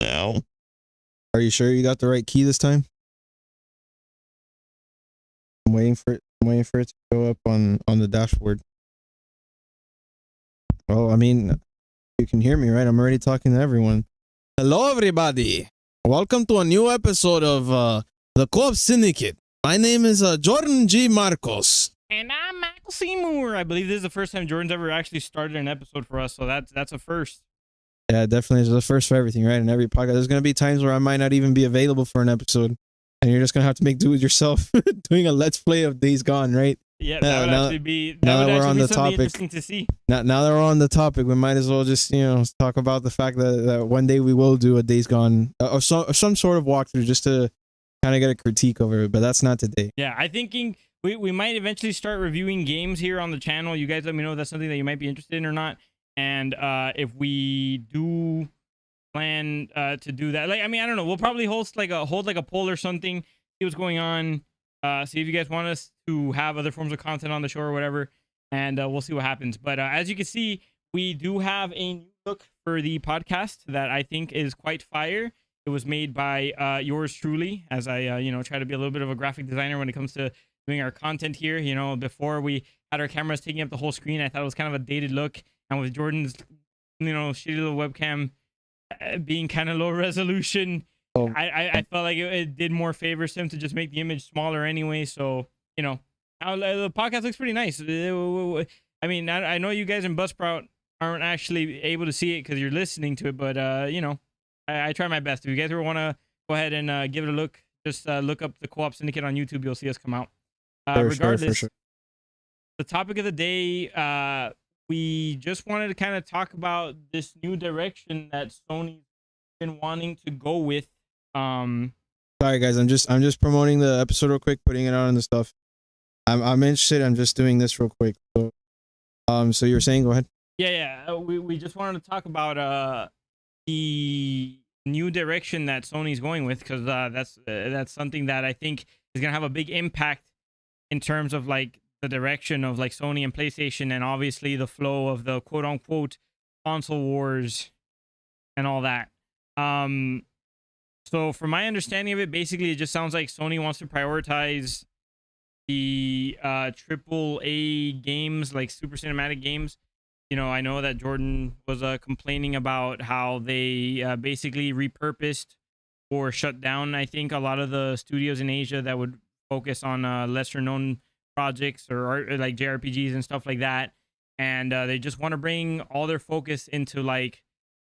now. Are you sure you got the right key this time? I'm waiting for it. I'm waiting for it to go up on the dashboard. Well, I mean, you can hear me, right? I'm already talking to everyone. Hello, everybody. Welcome to a new episode of the Co-Op Syndicate. My name is Jordan G. Marcos. And I'm Michael C. Moore. I believe this is the first time Jordan's ever actually started an episode for us, so that's a first. Yeah, definitely. It's the first for everything, right? In every podcast, there's going to be times where I might not even be available for an episode, and you're just going to have to make do with yourself doing a Let's Play of Days Gone, right? Yeah, that would actually be something interesting to see. Now that we're on the topic, we might as well just, talk about the fact that one day we will do a Days Gone or some sort of walkthrough just to kind of get a critique over it, but that's not today. Yeah, I'm thinking we might eventually start reviewing games here on the channel. You guys let me know if that's something that you might be interested in or not. And if we do plan to do that, I don't know, we'll probably hold like a poll or something, see what's going on, see if you guys want us to have other forms of content on the show or whatever, and we'll see what happens. But as you can see, we do have a new look for the podcast that I think is quite fire. It was made by yours truly, as I try to be a little bit of a graphic designer when it comes to doing our content here. Before we had our cameras taking up the whole screen, I thought it was kind of a dated look. And with Jordan's, shitty little webcam being kind of low resolution, I felt like it did more favors to him to just make the image smaller anyway. So, now the podcast looks pretty nice. I mean, I know you guys in Buzzsprout aren't actually able to see it because you're listening to it, but, I try my best. If you guys ever want to go ahead and give it a look, just look up the Co-Op Syndicate on YouTube. You'll see us come out. Regardless, the topic of the day, we just wanted to kind of talk about this new direction that Sony's been wanting to go with. Sorry guys, I'm just promoting the episode real quick, putting it out on the stuff. I'm interested. I'm just doing this real quick. So you were saying, go ahead. Yeah. We just wanted to talk about the new direction that Sony's going with, because that's something that I think is gonna have a big impact in terms of like the direction of like Sony and PlayStation, and obviously the flow of the quote unquote console wars and all that. So from my understanding of it, basically it just sounds like Sony wants to prioritize the AAA games, like super cinematic games. I know that Jordan was complaining about how they basically repurposed or shut down, I think, a lot of the studios in Asia that would focus on lesser known projects or like JRPGs and stuff like that, and they just want to bring all their focus into like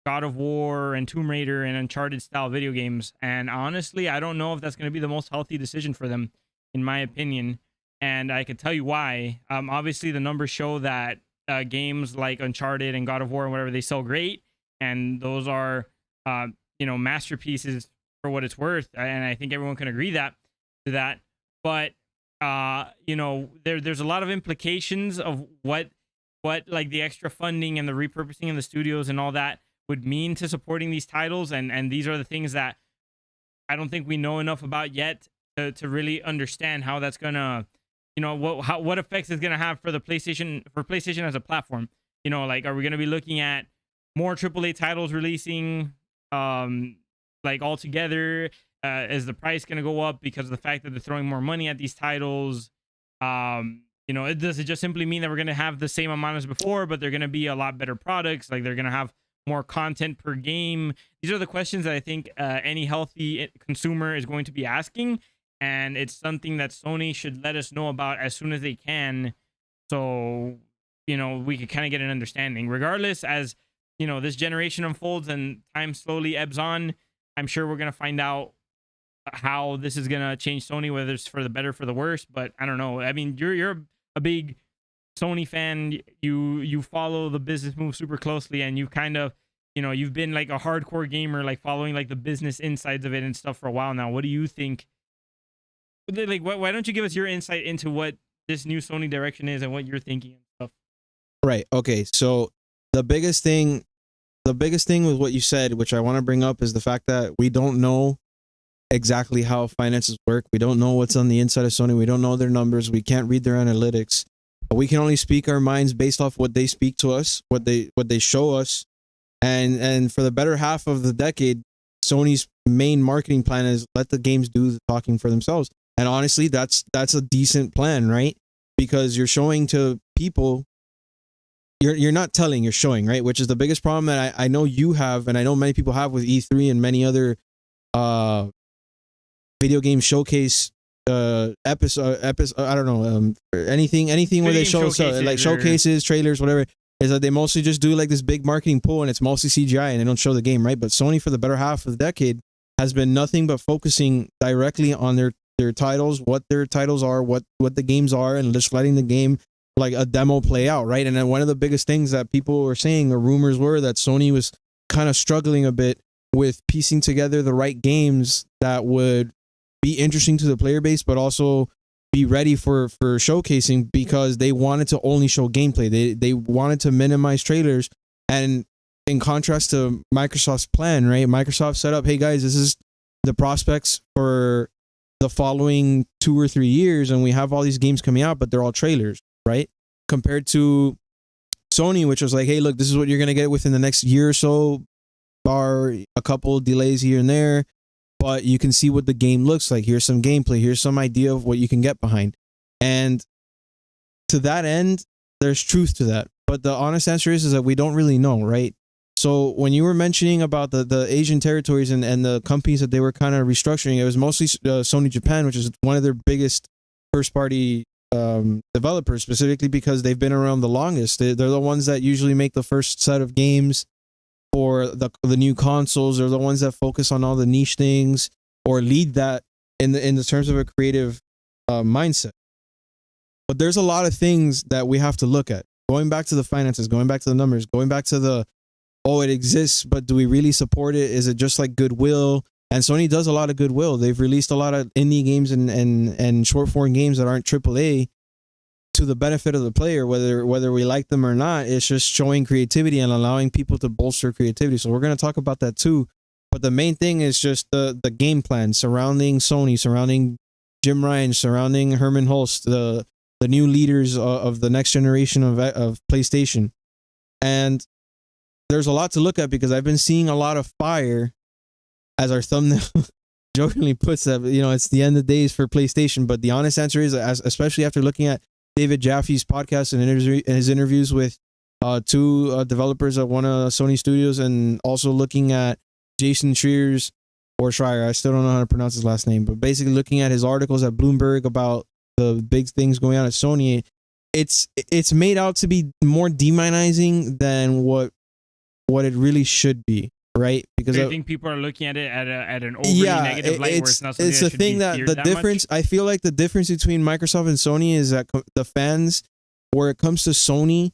God of War and Tomb Raider and Uncharted style video games. And honestly, I don't know if that's going to be the most healthy decision for them, in my opinion, and I could tell you why. Obviously the numbers show that games like Uncharted and God of War and whatever, they sell great, and those are masterpieces for what it's worth, and I think everyone can agree to that. But there's a lot of implications of what like the extra funding and the repurposing of the studios and all that would mean to supporting these titles, and these are the things that I don't think we know enough about yet to really understand how that's gonna, what effects it's gonna have for PlayStation as a platform. Like, are we gonna be looking at more AAA titles releasing like all together? Is the price going to go up because of the fact that they're throwing more money at these titles? Does it just simply mean that we're going to have the same amount as before, but they're going to be a lot better products? Like, they're going to have more content per game? These are the questions that I think any healthy consumer is going to be asking, and it's something that Sony should let us know about as soon as they can, so we could kind of get an understanding. Regardless, as this generation unfolds and time slowly ebbs on, I'm sure we're going to find out how this is going to change Sony, whether it's for the better, for the worse. But I don't know. I mean, you're a big Sony fan. You follow the business move super closely, and you've kind of, you've been like a hardcore gamer, like following like the business insides of it and stuff for a while now. What do you think? Like, why don't you give us your insight into what this new Sony direction is and what you're thinking and stuff? Right. Okay. So the biggest thing with what you said, which I want to bring up, is the fact that we don't know exactly how finances work. We don't know what's on the inside of Sony. We don't know their numbers. We can't read their analytics. We can only speak our minds based off what they speak to us, what they show us. And for the better half of the decade, Sony's main marketing plan is let the games do the talking for themselves. And honestly, that's a decent plan, right? Because you're showing to people, you're not telling, you're showing, right? Which is the biggest problem that I know you have, and I know many people have with E3 and many other video game showcase episode I don't know, anything where they show like showcases, trailers, whatever, is that they mostly just do like this big marketing pull and it's mostly CGI and they don't show the game, right? But Sony for the better half of the decade has been nothing but focusing directly on their titles, what their titles are, what the games are, and just letting the game like a demo play out, right? And then one of the biggest things that people were saying, or rumors were, that Sony was kind of struggling a bit with piecing together the right games that would be interesting to the player base, but also be ready for showcasing, because they wanted to only show gameplay. They wanted to minimize trailers. And in contrast to Microsoft's plan, right? Microsoft set up, hey guys, this is the prospects for the following 2 or 3 years, and we have all these games coming out, but they're all trailers, right? Compared to Sony, which was like, hey, look, this is what you're gonna get within the next year or so, bar a couple delays here and there, but you can see what the game looks like. Here's some gameplay. Here's some idea of what you can get behind. And to that end, there's truth to that. But the honest answer is that we don't really know, right? So when you were mentioning about the Asian territories and the companies that they were kind of restructuring, it was mostly Sony Japan, which is one of their biggest first-party developers, specifically because they've been around the longest. They're the ones that usually make the first set of games for the new consoles. They're the ones that focus on all the niche things or lead that in the terms of a creative mindset. But there's a lot of things that we have to look at. Going back to the finances, going back to the numbers, going back to it exists, but do we really support it? Is it just like goodwill? And Sony does a lot of goodwill. They've released a lot of indie games and short form games that aren't AAA to the benefit of the player, whether we like them or not. It's just showing creativity and allowing people to bolster creativity. So we're going to talk about that too. But the main thing is just the game plan surrounding Sony, surrounding Jim Ryan, surrounding Herman Hulst, the new leaders of the next generation of PlayStation. And there's a lot to look at, because I've been seeing a lot of fire, as our thumbnail jokingly puts that, it's the end of days for PlayStation. But the honest answer is, especially after looking at David Jaffe's podcast and his interviews with 2 developers at one of Sony studios, and also looking at Jason Schreier, I still don't know how to pronounce his last name, but basically looking at his articles at Bloomberg about the big things going on at Sony, it's made out to be more demonizing than what it really should be, right? Because I think people are looking at it at an overly negative light, where it's not something it's the thing that the difference. I feel like the difference between Microsoft and Sony is that the fans, where it comes to Sony,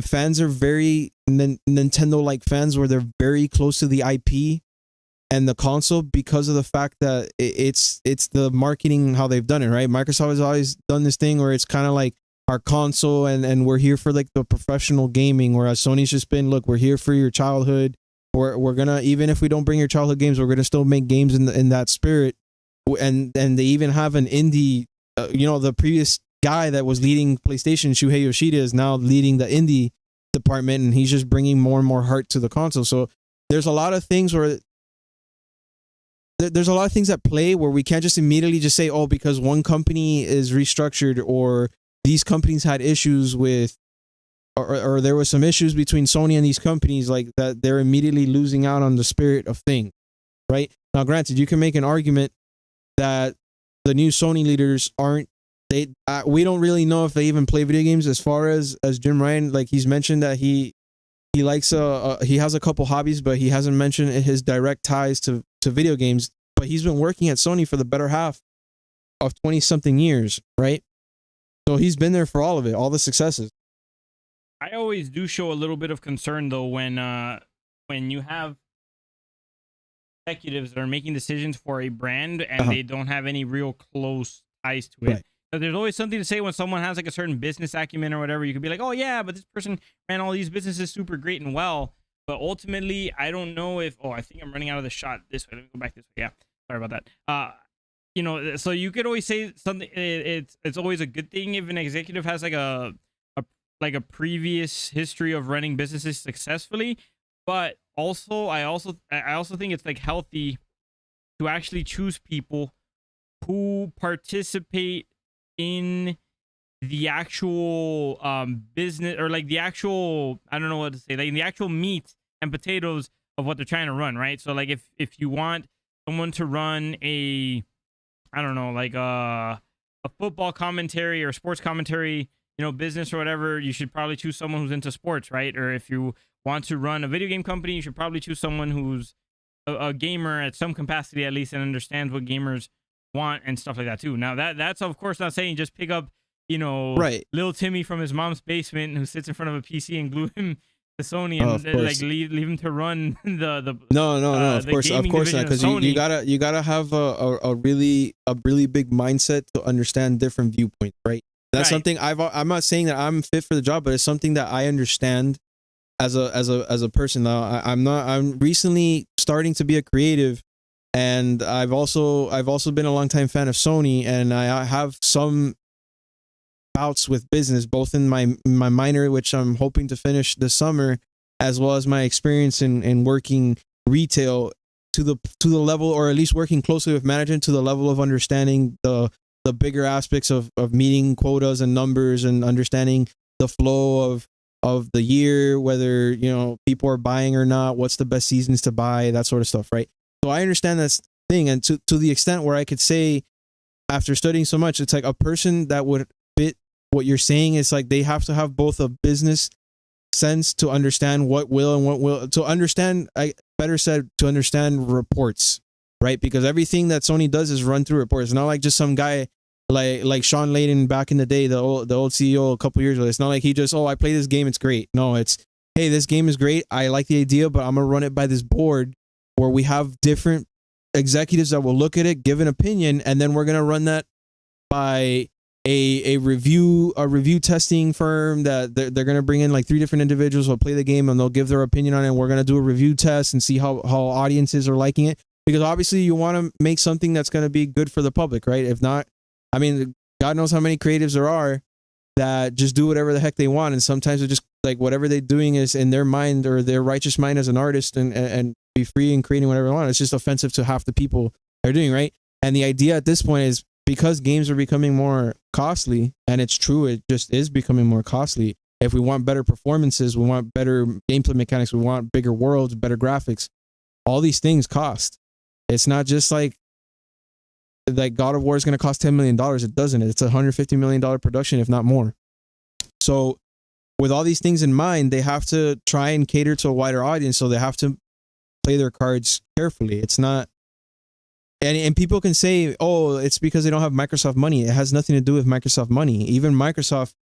fans are very Nintendo-like fans, where they're very close to the IP and the console, because of the fact that it's the marketing, how they've done it, right? Microsoft has always done this thing where it's kind of like our console, and we're here for like the professional gaming, whereas Sony's just been, look, we're here for your childhood. We're gonna, even if we don't bring your childhood games, we're gonna still make games in that spirit. And they even have an indie, the previous guy that was leading PlayStation, Shuhei Yoshida, is now leading the indie department, and he's just bringing more and more heart to the console. So there's a lot of things at play where we can't just immediately just say, oh, because one company is restructured, or these companies had issues with, or there was some issues between Sony and these companies, like that, they're immediately losing out on the spirit of things, right? Now, granted, you can make an argument that the new Sony leaders we don't really know if they even play video games. As far as Jim Ryan, like he's mentioned that he likes he has a couple hobbies, but he hasn't mentioned his direct ties to video games. But he's been working at Sony for the better half of 20-something years, right? So he's been there for all of it, all the successes. I always do show a little bit of concern, though, when you have executives that are making decisions for a brand and they don't have any real close ties to it. Right. But there's always something to say when someone has like a certain business acumen or whatever. You could be like, oh yeah, but this person ran all these businesses super great and well. But ultimately, I don't know if. Oh, I think I'm running out of the shot this way. Let me go back this way. Yeah, sorry about that. So you could always say something. It's always a good thing if an executive has like a previous history of running businesses successfully. But I also think it's like healthy to actually choose people who participate in the actual business, or like the actual, I don't know what to say, like the actual meat and potatoes of what they're trying to run, right? So like if you want someone to run a, I don't know, like a football commentary or sports commentary, business or whatever, you should probably choose someone who's into sports, right? Or if you want to run a video game company, you should probably choose someone who's a gamer at some capacity at least, and understands what gamers want and stuff like that too. Now that's of course not saying just pick up, Right. little Timmy from his mom's basement who sits in front of a PC and glue him to Sony Of and like course. leave him to run the No. Of the course gaming not, division of because Sony. you gotta have a really big mindset to understand different viewpoints, right? That's Right. something I'm not saying that I'm fit for the job, but it's something that I understand as a person. Now I'm recently starting to be a creative, and I've also been a longtime fan of Sony, and I have some bouts with business, both in my minor, which I'm hoping to finish this summer, as well as my experience in working retail to the level, or at least working closely with management to the level of understanding the bigger aspects of meeting quotas and numbers, and understanding the flow of the year, whether people are buying or not, what's the best seasons to buy, that sort of stuff, right? So I understand this thing, and to the extent where I could say, after studying so much, it's like a person that would fit what you're saying is like they have to have both a business sense to understand what will and what will, to understand, to understand reports, right? Because everything that Sony does is run through reports. It's not like just some guy like Sean Layden back in the day, the old CEO a couple years ago. It's not like he just, I play this game, it's great. No, it's, hey, this game is great, I like the idea, but I'm gonna run it by this board where we have different executives that will look at it, give an opinion, and then we're gonna run that by a review testing firm that they're gonna bring in like 3 different individuals who will play the game, and they'll give their opinion on it. And we're gonna do a review test and see how audiences are liking it, because obviously you want to make something that's gonna be good for the public, right? If not, I mean, God knows how many creatives there are that just do whatever the heck they want, and sometimes they're just like, whatever they're doing is in their mind, or their righteous mind as an artist, and be free and creating whatever they want. It's just offensive to half the people they're doing, right? And the idea at this point is, because games are becoming more costly, and it's true, it just is becoming more costly. If we want better performances, we want better gameplay mechanics, we want bigger worlds, better graphics, all these things cost. It's not just like God of War is going to cost $10 million. It doesn't. It's a $150 million production, if not more. So with all these things in mind, they have to try and cater to a wider audience. So they have to play their cards carefully. It's not, and people can say, oh, it's because they don't have Microsoft money. It has nothing to do with Microsoft money. Even Microsoft,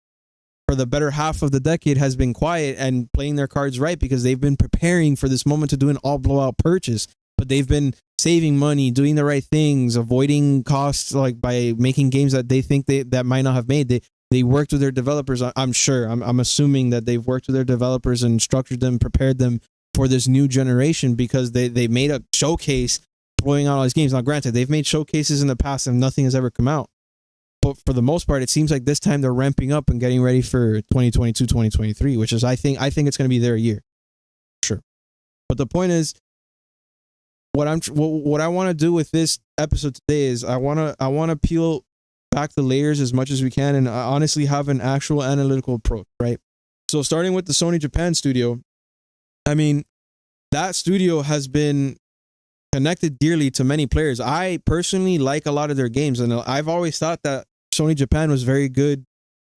for the better half of the decade, has been quiet and playing their cards right, because they've been preparing for this moment to do an all blowout purchase. But they've been saving money, doing the right things, avoiding costs, like by making games that they think that might not have made. They worked with their developers. I'm sure. I'm assuming that they've worked with their developers and structured them, prepared them for this new generation, because they made a showcase blowing out all these games. Now, granted, they've made showcases in the past and nothing has ever come out. But for the most part, it seems like this time they're ramping up and getting ready for 2022, 2023, which is, I think it's going to be their year. Sure. But the point is, what I want to do with this episode today is I want to peel back the layers as much as we can, and honestly have an actual analytical approach, right? So starting with the Sony Japan studio, I mean, that studio has been connected dearly to many players. I personally like a lot of their games, and I've always thought that Sony Japan was very good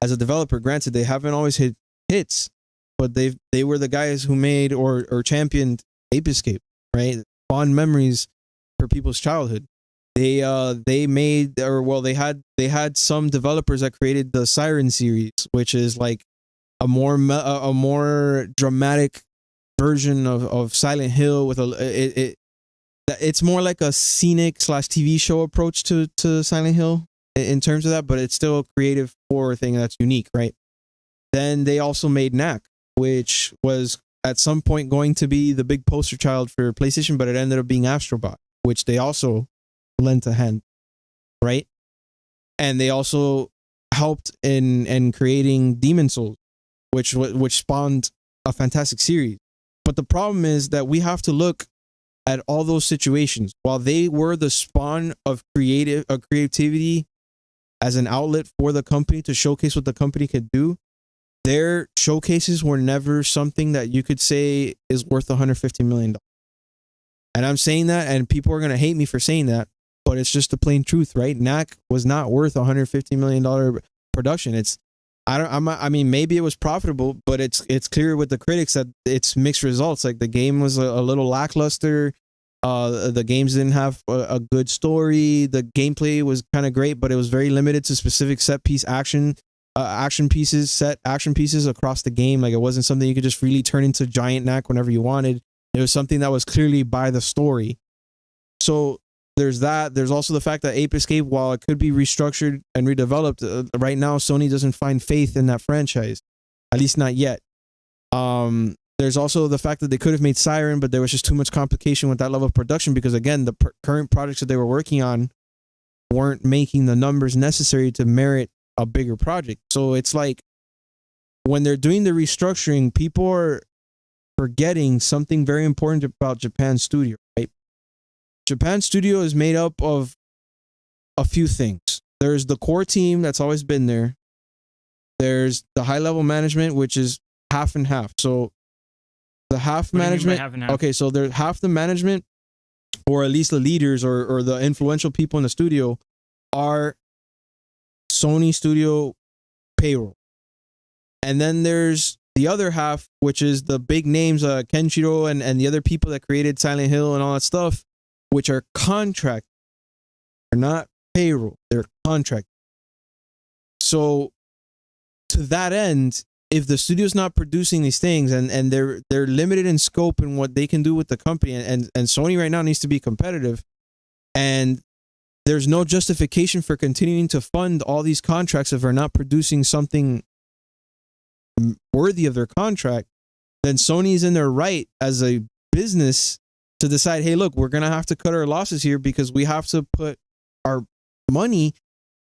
as a developer. Granted, they haven't always hit hits, but they were the guys who made or championed Ape Escape, right? Fond memories for people's childhood. They had some developers that created the Siren series, which is like a more dramatic version of Silent Hill with it's more like a scenic / TV show approach to Silent Hill in terms of that, but it's still a creative horror thing that's unique, right? Then they also made Knack, which was at some point going to be the big poster child for PlayStation, but it ended up being Astrobot, which they also lent a hand, right? And they also helped in creating Demon Souls, which spawned a fantastic series. But the problem is that we have to look at all those situations. While they were the spawn of creativity as an outlet for the company to showcase what the company could do, their showcases were never something that you could say is worth $150 million. And I'm saying that, and people are going to hate me for saying that, but it's just the plain truth, right? Knack was not worth $150 million production. I mean, maybe it was profitable, but it's clear with the critics that it's mixed results. Like, the game was a little lackluster. The games didn't have a good story. The gameplay was kind of great, but it was very limited to specific set piece action pieces across the game. Like, it wasn't something you could just freely turn into giant Knack whenever you wanted. It was something that was clearly by the story. So there's that. There's also the fact that Ape Escape, while it could be restructured and redeveloped, right now Sony doesn't find faith in that franchise, at least not yet. There's also the fact that they could have made Siren, but there was just too much complication with that level of production because, again, the current projects that they were working on weren't making the numbers necessary to merit a bigger project. So it's like, when they're doing the restructuring, people are forgetting something very important about Japan Studio, right? Japan Studio is made up of a few things. There's the core team that's always been there. There's the high level management, which is half and half. So the half management, half and half? okay, so there's half the management, or at least the leaders or the influential people in the studio, are Sony Studio payroll. And then there's the other half, which is the big names, Kenshiro and the other people that created Silent Hill and all that stuff, which are contract. They're not payroll, they're contract. So to that end, if the studio's not producing these things and they're limited in scope in what they can do with the company, and Sony right now needs to be competitive, and there's no justification for continuing to fund all these contracts if they're not producing something worthy of their contract, then Sony's in their right as a business to decide, hey, look, we're going to have to cut our losses here because we have to put our money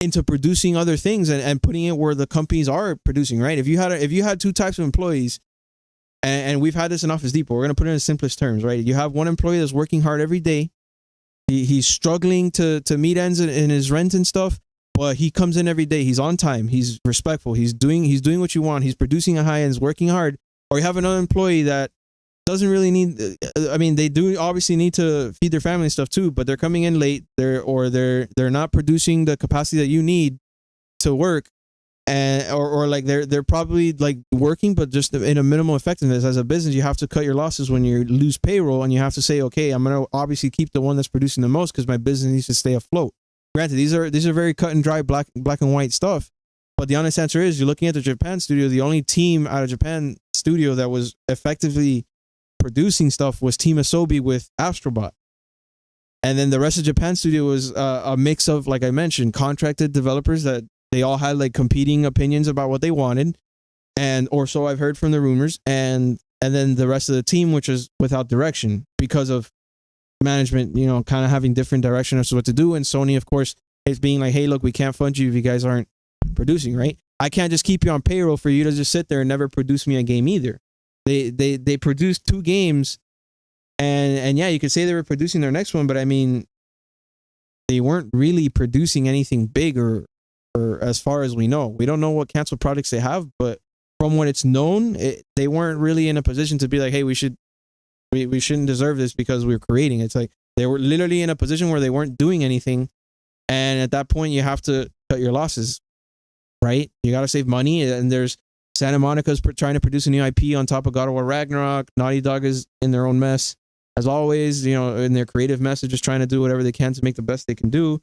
into producing other things and putting it where the companies are producing, right? If you had two types of employees, and we've had this in Office Depot, we're going to put it in the simplest terms, right? You have one employee that's working hard every day. He's struggling to meet ends in his rent and stuff, but he comes in every day. He's on time. He's respectful. He's doing what you want. He's producing a high end, working hard. Or you have another employee that doesn't really need. I mean, they do obviously need to feed their family and stuff too, but they're coming in late. They're not producing the capacity that you need to work, and or like they're probably like working, but just in a minimal effectiveness. As a business, you have to cut your losses when you lose payroll, and you have to say, okay, I'm gonna obviously keep the one that's producing the most because my business needs to stay afloat. Granted, these are very cut and dry black and white stuff, but the honest answer is, you're looking at the Japan studio. The only team out of Japan studio that was effectively producing stuff was Team Asobi with Astrobot, and then the rest of Japan studio was a mix of, like I mentioned, contracted developers that they all had like competing opinions about what they wanted, or so I've heard from the rumors, and then the rest of the team, which is without direction because of management, kind of having different direction as to what to do. And Sony, of course, is being like, hey, look, we can't fund you if you guys aren't producing, right? I can't just keep you on payroll for you to just sit there and never produce me a game either. They produced 2 games, and yeah, you could say they were producing their next one, but I mean, they weren't really producing anything big or as far as we know. We don't know what canceled projects they have, but from what it's known, they weren't really in a position to be like, hey, we shouldn't deserve this because we're creating. It's like they were literally in a position where they weren't doing anything, and at that point, you have to cut your losses, right? You got to save money, and there's Santa Monica's trying to produce a new IP on top of God of War Ragnarok. Naughty Dog is in their own mess, as always, in their creative mess, they're just trying to do whatever they can to make the best they can do.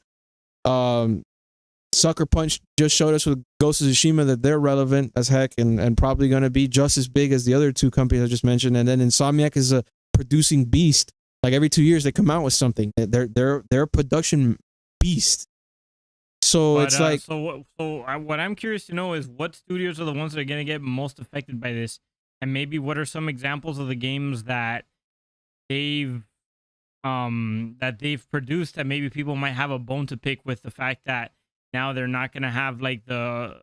Sucker Punch just showed us with Ghost of Tsushima that they're relevant as heck and probably going to be just as big as the other 2 companies I just mentioned. And then Insomniac is a producing beast. Like every 2 years they come out with something. They're a production beast. So it's like, what I'm curious to know is what studios are the ones that are going to get most affected by this, and maybe what are some examples of the games that they've produced that maybe people might have a bone to pick with the fact that now they're not going to have like the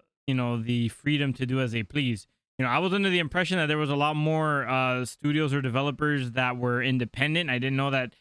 freedom to do as they please. I was under the impression that there was a lot more studios or developers that were independent. I didn't know that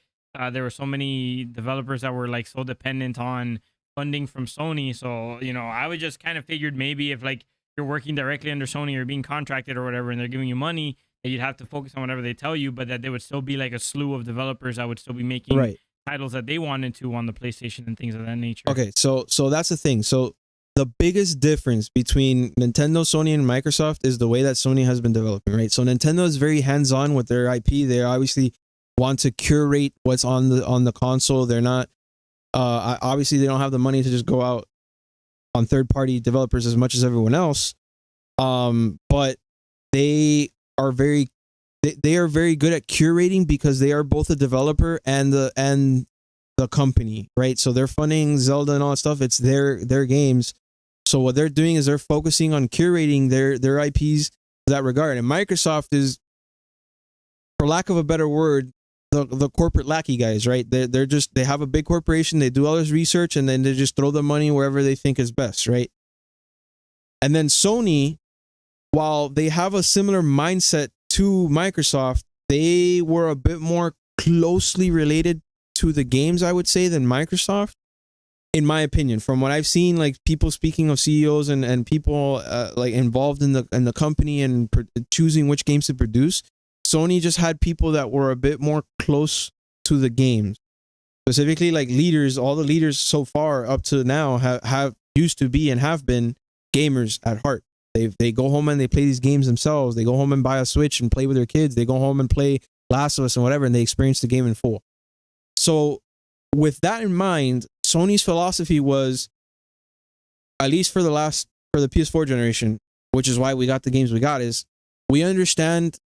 there were so many developers that were like so dependent on funding from Sony. So, I would just kind of figured maybe if like you're working directly under Sony or being contracted or whatever, and they're giving you money, that you'd have to focus on whatever they tell you, but that there would still be like a slew of developers that would still be making titles that they wanted to on the PlayStation and things of that nature. Okay, so that's the thing. So the biggest difference between Nintendo, Sony, and Microsoft is the way that Sony has been developing, right? So Nintendo is very hands-on with their IP. They obviously want to curate what's on the console. They're not obviously they don't have the money to just go out on third-party developers as much as everyone else. But they are very good at curating because they are both a developer and the company, right? So they're funding Zelda and all that stuff. It's their games. So what they're doing is they're focusing on curating their IPs to that regard. And Microsoft is, for lack of a better word, the corporate lackey guys, right? They have a big corporation, they do all this research, and then they just throw the money wherever they think is best, right? And then Sony, while they have a similar mindset to Microsoft, they were a bit more closely related to the games, I would say, than Microsoft, in my opinion. From what I've seen, like people speaking of CEOs and people like involved in the company and choosing which games to produce, Sony just had people that were a bit more close to the games. Specifically, like leaders, all the leaders so far up to now have used to be and have been gamers at heart. They go home and they play these games themselves. They go home and buy a Switch and play with their kids. They go home and play Last of Us and whatever, and they experience the game in full. So with that in mind, Sony's philosophy was, at least for the PS4 generation, which is why we got the games we got, is we understand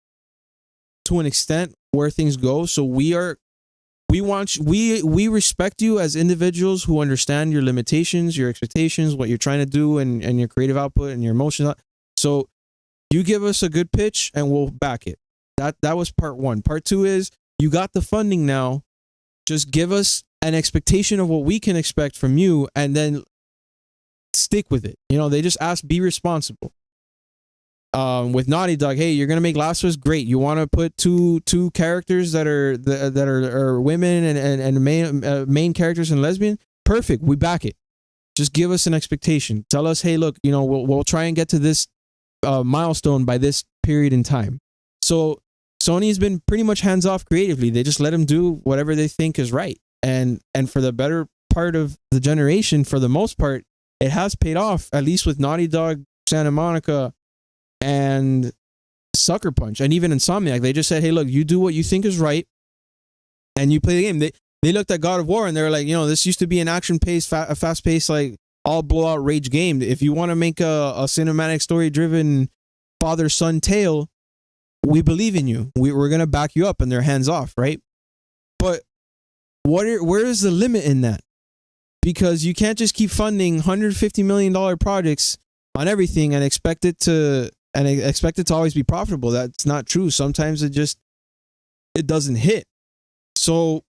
to an extent where things go. So we respect you as individuals who understand your limitations, your expectations, what you're trying to do, and your creative output and your emotions. So you give us a good pitch and we'll back it. That was part one. Part two is you got the funding now. Just give us an expectation of what we can expect from you and then stick with it. They just ask, be responsible. With Naughty Dog, hey, you're gonna make Last of Us, great. You want to put two characters that are women and main characters and lesbian, perfect. We back it. Just give us an expectation. Tell us, hey, look, we'll try and get to this milestone by this period in time. So Sony's been pretty much hands off creatively. They just let them do whatever they think is right. And for the better part of the generation, for the most part, it has paid off, at least with Naughty Dog, Santa Monica, and Sucker Punch, and even Insomniac. They just said, hey, look, you do what you think is right and you play the game. They looked at God of War and they were like, this used to be an action-paced, a fast-paced, like all blowout rage game. If you want to make a cinematic story-driven father-son tale, we believe in you. We're going to back you up, and they're hands off, right? But where is the limit in that? Because you can't just keep funding $150 million projects on everything and expect it to always be profitable. That's not true. Sometimes it doesn't hit. So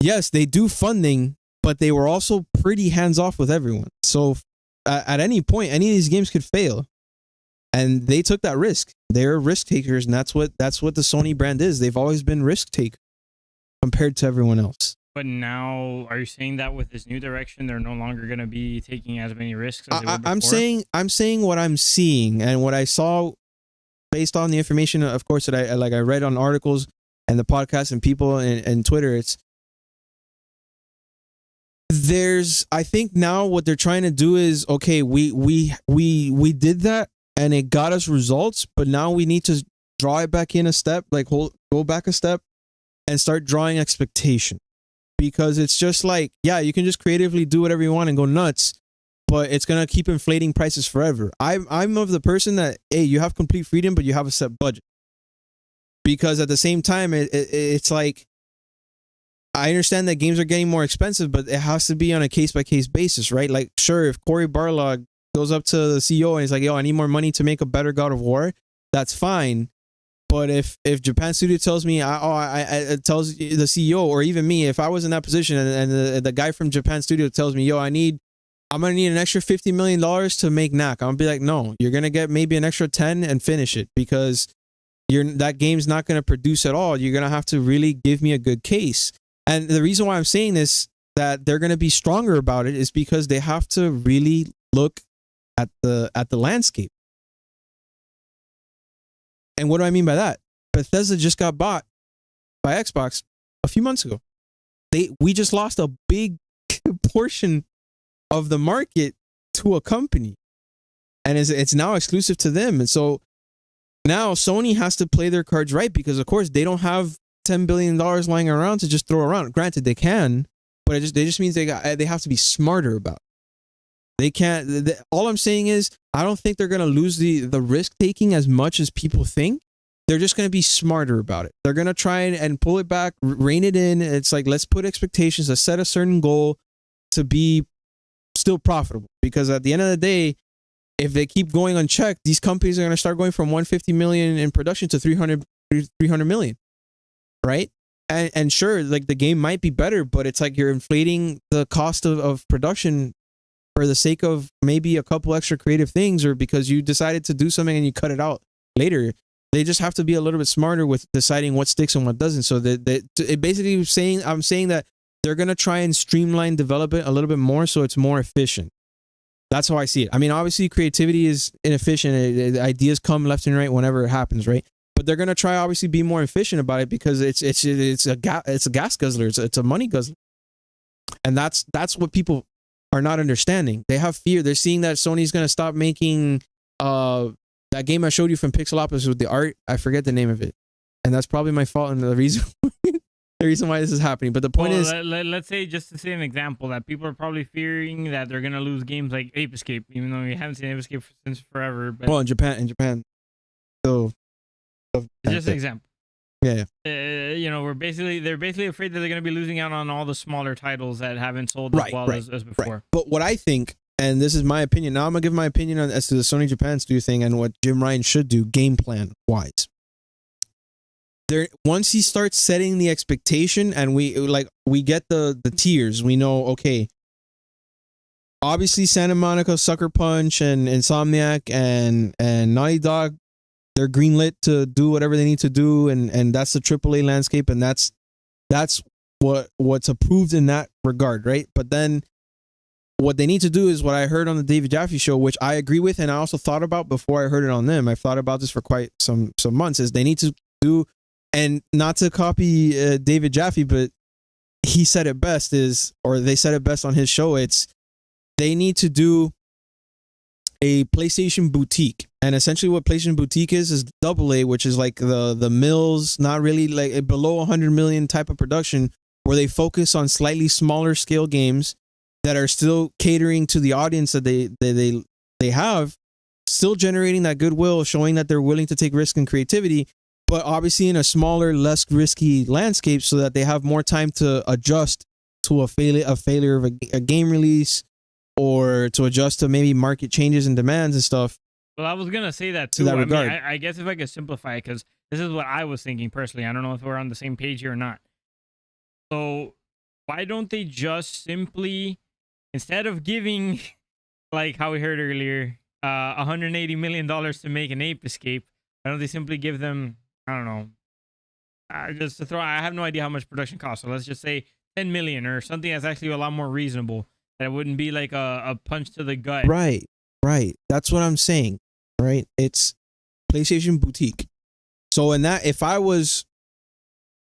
yes, they do funding, but they were also pretty hands off with everyone. So at any point, any of these games could fail. And they took that risk. They're risk takers, and that's what the Sony brand is. They've always been risk takers compared to everyone else. But now, are you saying that with this new direction, they're no longer going to be taking as many risks as they were before? I'm saying what I'm seeing and what I saw based on the information, of course, that I read on articles and the podcast and people and Twitter. I think now what they're trying to do is, okay, we did that and it got us results, but now we need to draw it back in a step, go back a step and start drawing expectation. Because it's just like, yeah, you can just creatively do whatever you want and go nuts, but it's going to keep inflating prices forever. I'm of the person that, hey, you have complete freedom, but you have a set budget. Because at the same time, it's like, I understand that games are getting more expensive, but it has to be on a case-by-case basis, right? Like, sure, if Cory Barlog goes up to the CEO and he's like, yo, I need more money to make a better God of War, that's fine. But if Japan Studio tells me, it tells the CEO, or even me, if I was in that position and the guy from Japan Studio tells me, yo, I need I'm gonna need an extra $50 million to make Knack. I'm gonna be like, no, you're gonna get maybe an extra 10 and finish it, because that game's not gonna produce at all. You're gonna have to really give me a good case. And the reason why I'm saying this, that they're gonna be stronger about it, is because they have to really look at the landscape. And what do I mean by that? Bethesda just got bought by Xbox a few months ago. We just lost a big portion of the market to a company, and it's now exclusive to them. And so now Sony has to play their cards right, because of course they don't have $10 billion lying around to just throw around. Granted, they can, but they just means they have to be smarter about it. They can't. All I'm saying is, I don't think they're going to lose the risk taking as much as people think. They're just going to be smarter about it. They're going to try and pull it back, rein it in. It's like, let's put expectations, let's set a certain goal to be still profitable. Because at the end of the day, if they keep going unchecked, these companies are going to start going from 150 million in production to 300 million, right? And sure, like the game might be better, but it's like you're inflating the cost of production for the sake of maybe a couple extra creative things, or because you decided to do something and you cut it out later. They just have to be a little bit smarter with deciding what sticks and what doesn't. So it basically I'm saying that they're going to try and streamline development a little bit more, so it's more efficient. That's how I see it. I mean, obviously creativity is inefficient. Ideas come left and right whenever it happens, right? But they're going to try obviously be more efficient about it, because it's a gas guzzler. It's a money guzzler. And that's what people are not understanding. They have fear. They're seeing that Sony's going to stop making that game I showed you from Pixelopolis with the art. I forget the name of it, and that's probably my fault and the reason why this is happening. But the point is, let's say, just to say an example, that people are probably fearing that they're gonna lose games like Ape Escape, even though we haven't seen Ape Escape since forever. But in Japan. So it's just an example. Yeah. They're basically afraid that they're gonna be losing out on all the smaller titles that haven't sold as well as before. Right. But what I think, and this is my opinion. Now I'm gonna give my opinion as to the Sony Japan studio thing and what Jim Ryan should do game plan wise. Once he starts setting the expectation, and we get the tiers, we know, okay, obviously Santa Monica, Sucker Punch, and Insomniac and Naughty Dog, they're greenlit to do whatever they need to do, and that's the AAA landscape, and that's what's approved in that regard, right? But then what they need to do is what I heard on the David Jaffe show, which I agree with, and I also thought about before I heard it on them. I've thought about this for quite some months. Is they need to do, and not to copy David Jaffe, but he said it best they said it best on his show. It's they need to do a PlayStation boutique, and essentially what PlayStation boutique is AA, which is like the mills, not really like below 100 million type of production, where they focus on slightly smaller scale games that are still catering to the audience that they have, still generating that goodwill, showing that they're willing to take risk and creativity, but obviously in a smaller, less risky landscape, so that they have more time to adjust to a failure of a game release, or to adjust to maybe market changes and demands and stuff. Well, I was gonna say that too. I guess if I could simplify it, because this is what I was thinking personally. I don't know if we're on the same page here or not. So why don't they just simply, instead of giving, like how we heard earlier, $180 million to make an Ape Escape, why don't they simply give them, I don't know, just to throw, I have no idea how much production costs, so let's just say 10 million or something that's actually a lot more reasonable. That wouldn't be like a punch to the gut. Right. That's what I'm saying. Right. It's PlayStation boutique. So in that, if I was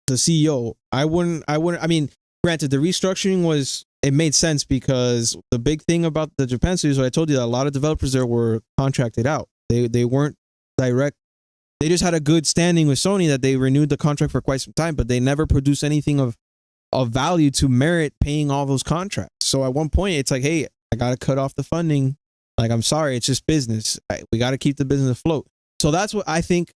the CEO, I wouldn't. I mean, granted, the restructuring it made sense, because the big thing about the Japan studios, I told you that a lot of developers there were contracted out. They weren't direct. They just had a good standing with Sony that they renewed the contract for quite some time, but they never produced anything of value to merit paying all those contracts. So at one point, it's like, hey, I got to cut off the funding. Like, I'm sorry, it's just business. We got to keep the business afloat. So that's what I think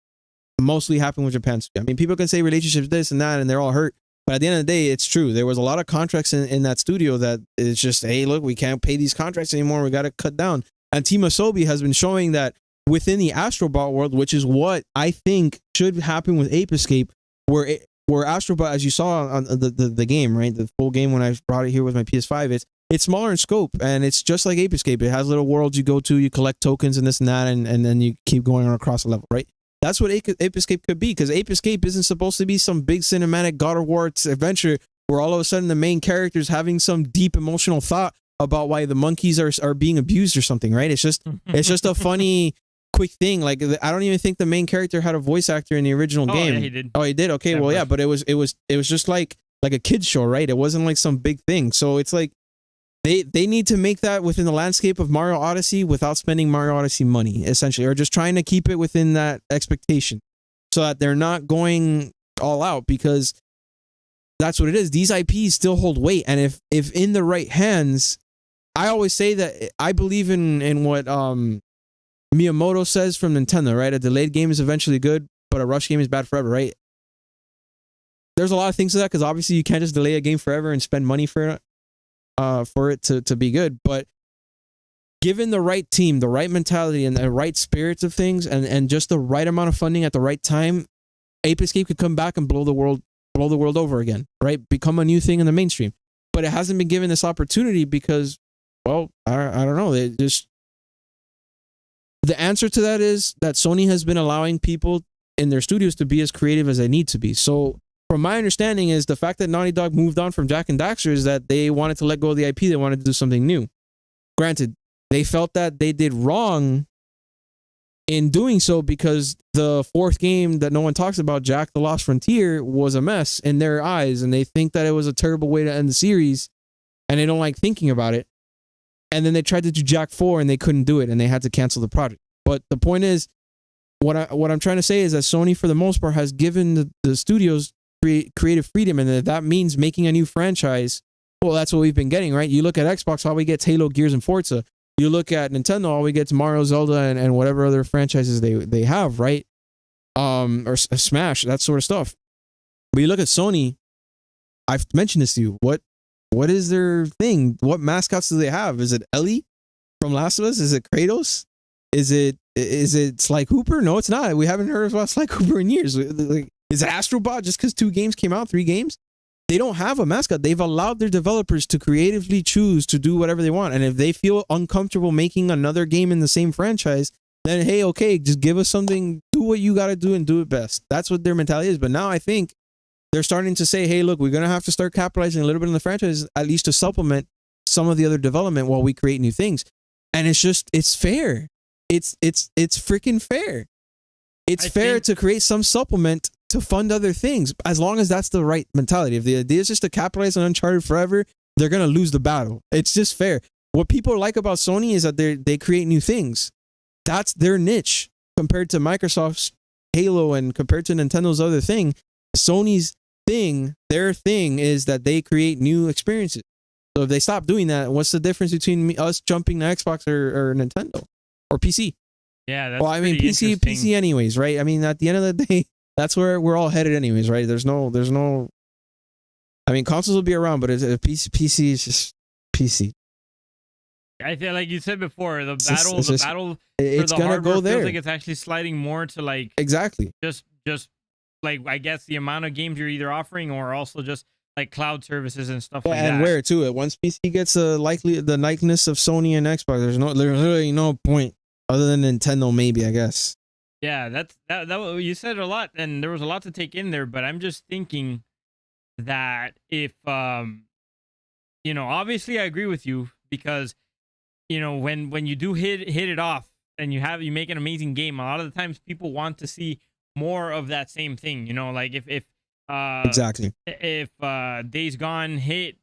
mostly happened with Japan. I mean, people can say relationships this and that, and they're all hurt. But at the end of the day, it's true. There was a lot of contracts in that studio that it's just, hey, look, we can't pay these contracts anymore. We got to cut down. And Team Asobi has been showing that within the Astrobot world, which is what I think should happen with Ape Escape, where Astrobot, as you saw on the game, right, the full game when I brought it here with my PS5, it's smaller in scope, and it's just like Ape Escape. It has little worlds you go to, you collect tokens and this and that, and then you keep going on across the level, right? That's what Ape Escape could be, because Ape Escape isn't supposed to be some big cinematic God of War adventure where all of a sudden the main character's having some deep emotional thought about why the monkeys are being abused or something, right? It's just a funny quick thing. Like, I don't even think the main character had a voice actor in the original game. Yeah, he did. Oh, he did. Okay, well, yeah, but it was just like a kid's show, right? It wasn't like some big thing. So it's like they need to make that within the landscape of Mario Odyssey without spending Mario Odyssey money, essentially, or just trying to keep it within that expectation, so that they're not going all out, because that's what it is. These IPs still hold weight, and if in the right hands, I always say that I believe in what Miyamoto says from Nintendo, right? A delayed game is eventually good, but a rush game is bad forever, right? There's a lot of things to that, because obviously you can't just delay a game forever and spend money for it to be good. But given the right team, the right mentality, and the right spirits of things, and just the right amount of funding at the right time, Ape Escape could come back and blow the world over again, right? Become a new thing in the mainstream. But it hasn't been given this opportunity because, well, I don't know. The answer to that is that Sony has been allowing people in their studios to be as creative as they need to be. So from my understanding is the fact that Naughty Dog moved on from Jak and Daxter is that they wanted to let go of the IP. They wanted to do something new. Granted, they felt that they did wrong in doing so, because the fourth game that no one talks about, Jak the Lost Frontier, was a mess in their eyes, and they think that it was a terrible way to end the series, and they don't like thinking about it. And then they tried to do Jak 4 and they couldn't do it, and they had to cancel the project. But the point is, what I'm trying to say is that Sony, for the most part, has given the studios creative freedom, and that means making a new franchise. Well, that's what we've been getting, right? You look at Xbox, all we get is Halo, Gears, and Forza. You look at Nintendo, all we get is Mario, Zelda, and whatever other franchises they have, right? Or Smash, that sort of stuff. But you look at Sony, I've mentioned this to you. What is their thing? What mascots do they have? Is it Ellie from Last of Us? Is it Kratos? Is it Sly Cooper? No, it's not. We haven't heard about Sly Cooper in years. Like, is it Astrobot just because 2 games came out, 3 games? They don't have a mascot. They've allowed their developers to creatively choose to do whatever they want. And if they feel uncomfortable making another game in the same franchise, then hey, okay, just give us something, do what you got to do and do it best. That's what their mentality is. But now I think they're starting to say, hey, look, we're going to have to start capitalizing a little bit on the franchise, at least to supplement some of the other development while we create new things. And it's fair. It's freaking fair. It's fair to create some supplement to fund other things, as long as that's the right mentality. If the idea is just to capitalize on Uncharted forever, they're going to lose the battle. It's just fair. What people like about Sony is that they create new things. That's their niche compared to Microsoft's Halo and compared to Nintendo's other thing. Sony's thing, their thing is that they create new experiences. So if they stop doing that, what's the difference between us jumping to Xbox or Nintendo or PC? Yeah, that's PC anyways, right? I mean, at the end of the day, that's where we're all headed anyways, right? There's no I mean, consoles will be around, but PC is just PC. I feel like you said before, the battle for it's the gonna hardware go there. feels like it's actually sliding more to like Exactly. just like, I guess, the amount of games you're either offering, or also just like cloud services and stuff like that. And where too? Once PC gets the likeness of Sony and Xbox, there's literally no point other than Nintendo, maybe, I guess. Yeah, that you said a lot, and there was a lot to take in there. But I'm just thinking that if obviously I agree with you, because when you do hit it off and you make an amazing game, a lot of the times people want to see more of that same thing. Like if exactly, if Days Gone hit,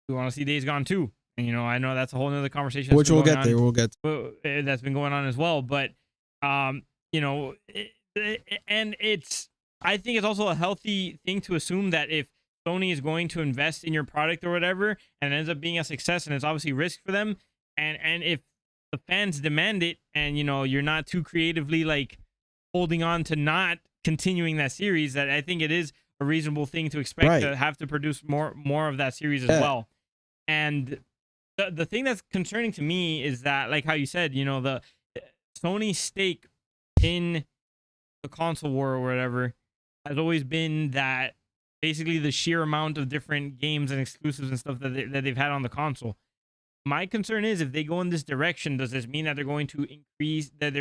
we want to see Days Gone 2. And I know that's a whole nother conversation, which we'll get there. We'll get that's been going on as well. But and I think it's also a healthy thing to assume that if Sony is going to invest in your product or whatever, and it ends up being a success, and it's obviously risk for them, and if the fans demand it, and you're not too creatively like holding on to not continuing that series, that I think it is a reasonable thing to expect to have to produce more of that series as well. And the thing that's concerning to me is that, like how you said, the Sony stake in the console war or whatever has always been that basically the sheer amount of different games and exclusives and stuff that they've had on the console. my concern is if they go in this direction, does this mean that they're going to increase that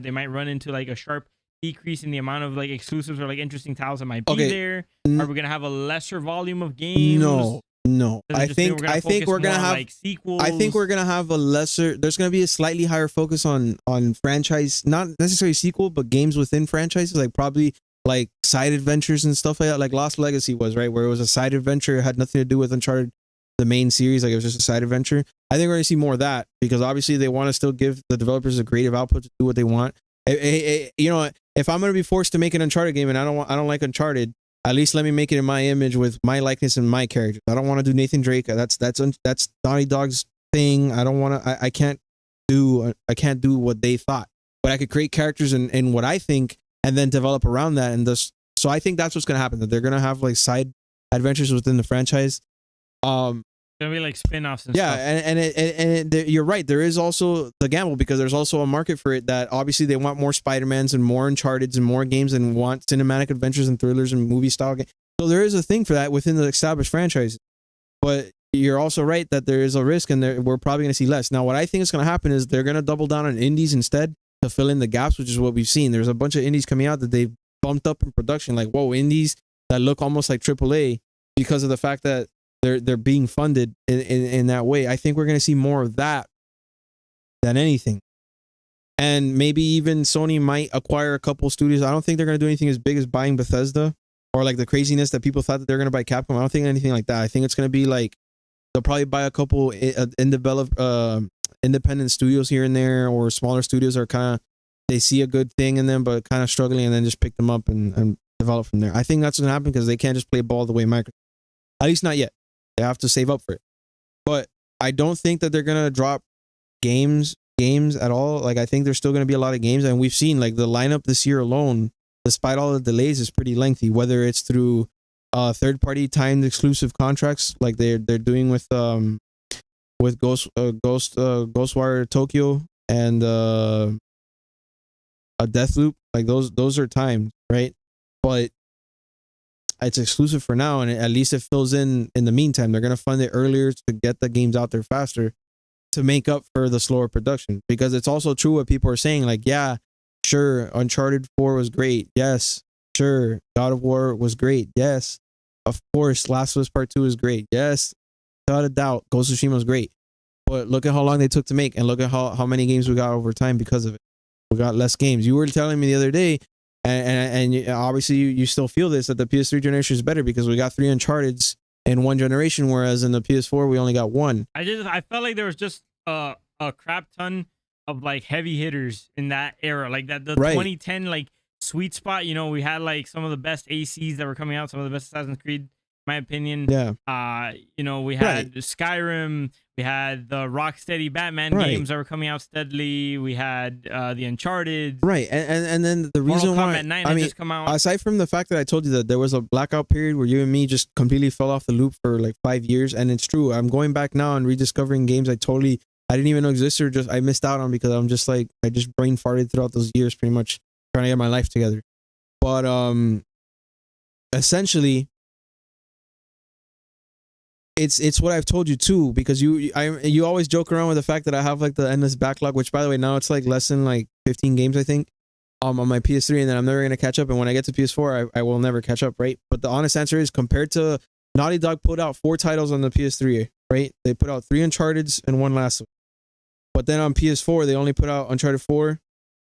they might run into like a sharp decrease in the amount of like exclusives or like interesting titles that might be Okay. there? Are we gonna have a lesser volume of games? No. Does it I just mean think we're gonna more on, have like sequels. I think we're gonna have a lesser. There's gonna be a slightly higher focus on franchise, not necessarily sequel, but games within franchises, like probably like side adventures and stuff like that, like Lost Legacy was, right, where it was a side adventure, it had nothing to do with Uncharted, the main series, like it was just a side adventure. I think we're gonna see more of that because obviously they want to still give the developers a creative output to do what they want. You know, if I'm gonna be forced to make an Uncharted game and I don't like Uncharted, at least let me make it in my image with my likeness and my character. I don't want to do Nathan Drake. That's Naughty Dog's thing. I don't want to. I can't do what they thought. But I could create characters in what I think and then develop around that. And this, so I think that's what's gonna happen. That they're gonna have like side adventures within the franchise. Gonna be like spin-offs and yeah, stuff. you're right. There is also the gamble because there's also a market for it that obviously they want more Spider-Mans and more Uncharted's and more games and want cinematic adventures and thrillers and movie style games. So there is a thing for that within the established franchise. But you're also right that there is a risk and we're probably going to see less. Now, what I think is going to happen is they're going to double down on indies instead to fill in the gaps, which is what we've seen. There's a bunch of indies coming out that they've bumped up in production. Like, whoa, indies that look almost like AAA because of the fact that they're being funded in that way. I think we're going to see more of that than anything. And maybe even Sony might acquire a couple studios. I don't think they're going to do anything as big as buying Bethesda or like the craziness that people thought that they're going to buy Capcom. I don't think anything like that. I think it's going to be like they'll probably buy a couple independent studios here and there, or smaller studios are kind of, they see a good thing in them but kind of struggling, and then just pick them up and develop from there. I think that's going to happen because they can't just play ball the way Microsoft. At least not yet. They have to save up for it. But I don't think that they're going to drop games at all. Like, I think there's still going to be a lot of games. And we've seen, like, the lineup this year alone, despite all the delays, is pretty lengthy. Whether it's through third-party timed exclusive contracts, like they're doing with Ghostwire Tokyo and a Deathloop. Like, those are timed, right? But it's exclusive for now, and at least it fills in the meantime. They're going to fund it earlier to get the games out there faster to make up for the slower production. Because it's also true what people are saying, like, yeah, sure, Uncharted 4 was great. Yes. Sure, God of War was great. Yes. Of course, Last of Us Part 2 is great. Yes. Without a doubt, Ghost of Tsushima was great. But look at how long they took to make, and look at how many games we got over time because of it. We got less games. You were telling me the other day, and obviously you still feel this, that the PS3 generation is better because we got 3 Uncharted's in one generation, whereas in the PS4 we only got 1. I felt like there was just a crap ton of like heavy hitters in that era, like that the Right. 2010 like sweet spot. You know, we had like some of the best ACs that were coming out, some of the best Assassin's Creed, my opinion. Yeah. You know, we had Skyrim, we had the Rocksteady Batman games that were coming out steadily. We had the Uncharted. Right. And then the reason Mortal why Kombat 9 I mean, just come out. aside from the fact that I told you that there was a blackout period where you and me just completely fell off the loop for like 5 years, and it's true. I'm going back now and rediscovering games I didn't even know existed, or just I missed out on because I'm just like I just brain farted throughout those years, pretty much trying to get my life together. But essentially, it's what I've told you too, because you always joke around with the fact that I have like the endless backlog, which by the way now it's like less than like 15 games I think on my PS3, and then I'm never gonna catch up. And when I get to PS4, I will never catch up, right? But the honest answer is, compared to Naughty Dog put out 4 titles on the PS3, right? They put out 3 Uncharted's and 1 Last of Us. But then on PS4 they only put out Uncharted 4,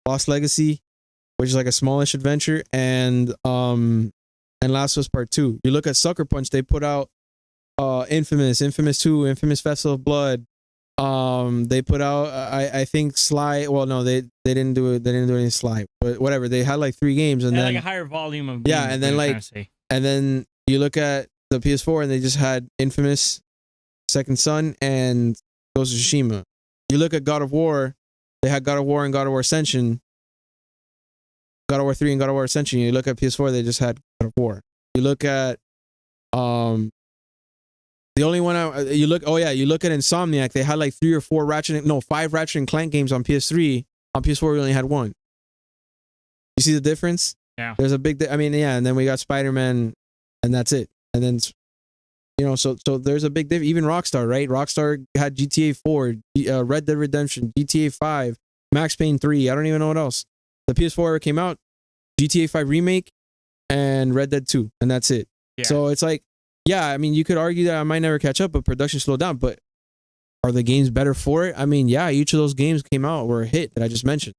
Lost Legacy, which is like a smallish adventure, and Last of Us Part 2. You look at Sucker Punch, they put out Infamous 2, Infamous Festival of Blood. They put out I think Sly. Well, no, they didn't do it. They didn't do any Sly, but whatever. They had like 3 games, and then like a higher volume of games, yeah, and then like and then you look at the PS4 and they just had Infamous, Second Son, and Ghost of Tsushima. You look at God of War, they had God of War and God of War Ascension, God of War 3 and God of War Ascension. You look at PS4, they just had God of War. You look at the only one you look at Insomniac, they had like 5 Ratchet and Clank games on PS3. On PS4 we only had 1. You see the difference? Yeah. There's a big and then we got Spider-Man, and that's it. And then So there's a big difference. Even Rockstar, right? Rockstar had GTA 4, Red Dead Redemption, GTA 5, Max Payne 3. I don't even know what else. The PS4 came out, GTA 5 remake, and Red Dead 2, and that's it. Yeah. So it's like, yeah, I mean, you could argue that I might never catch up, but production slowed down. But are the games better for it? I mean, yeah, each of those games came out were a hit that I just mentioned.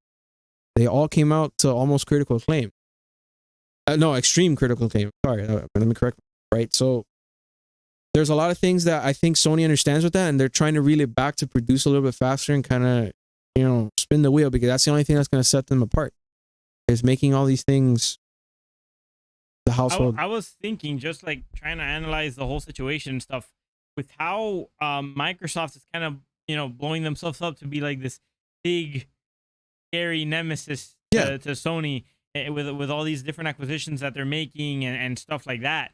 They all came out to almost critical acclaim. No, extreme critical acclaim. Sorry, let me correct. Right, so there's a lot of things that I think Sony understands with that, and they're trying to reel it back to produce a little bit faster and kind of, spin the wheel, because that's the only thing that's going to set them apart, is making all these things the household. I was thinking, just like trying to analyze the whole situation and stuff, with how Microsoft is kind of, blowing themselves up to be like this big, scary nemesis to Sony, with all these different acquisitions that they're making and stuff like that.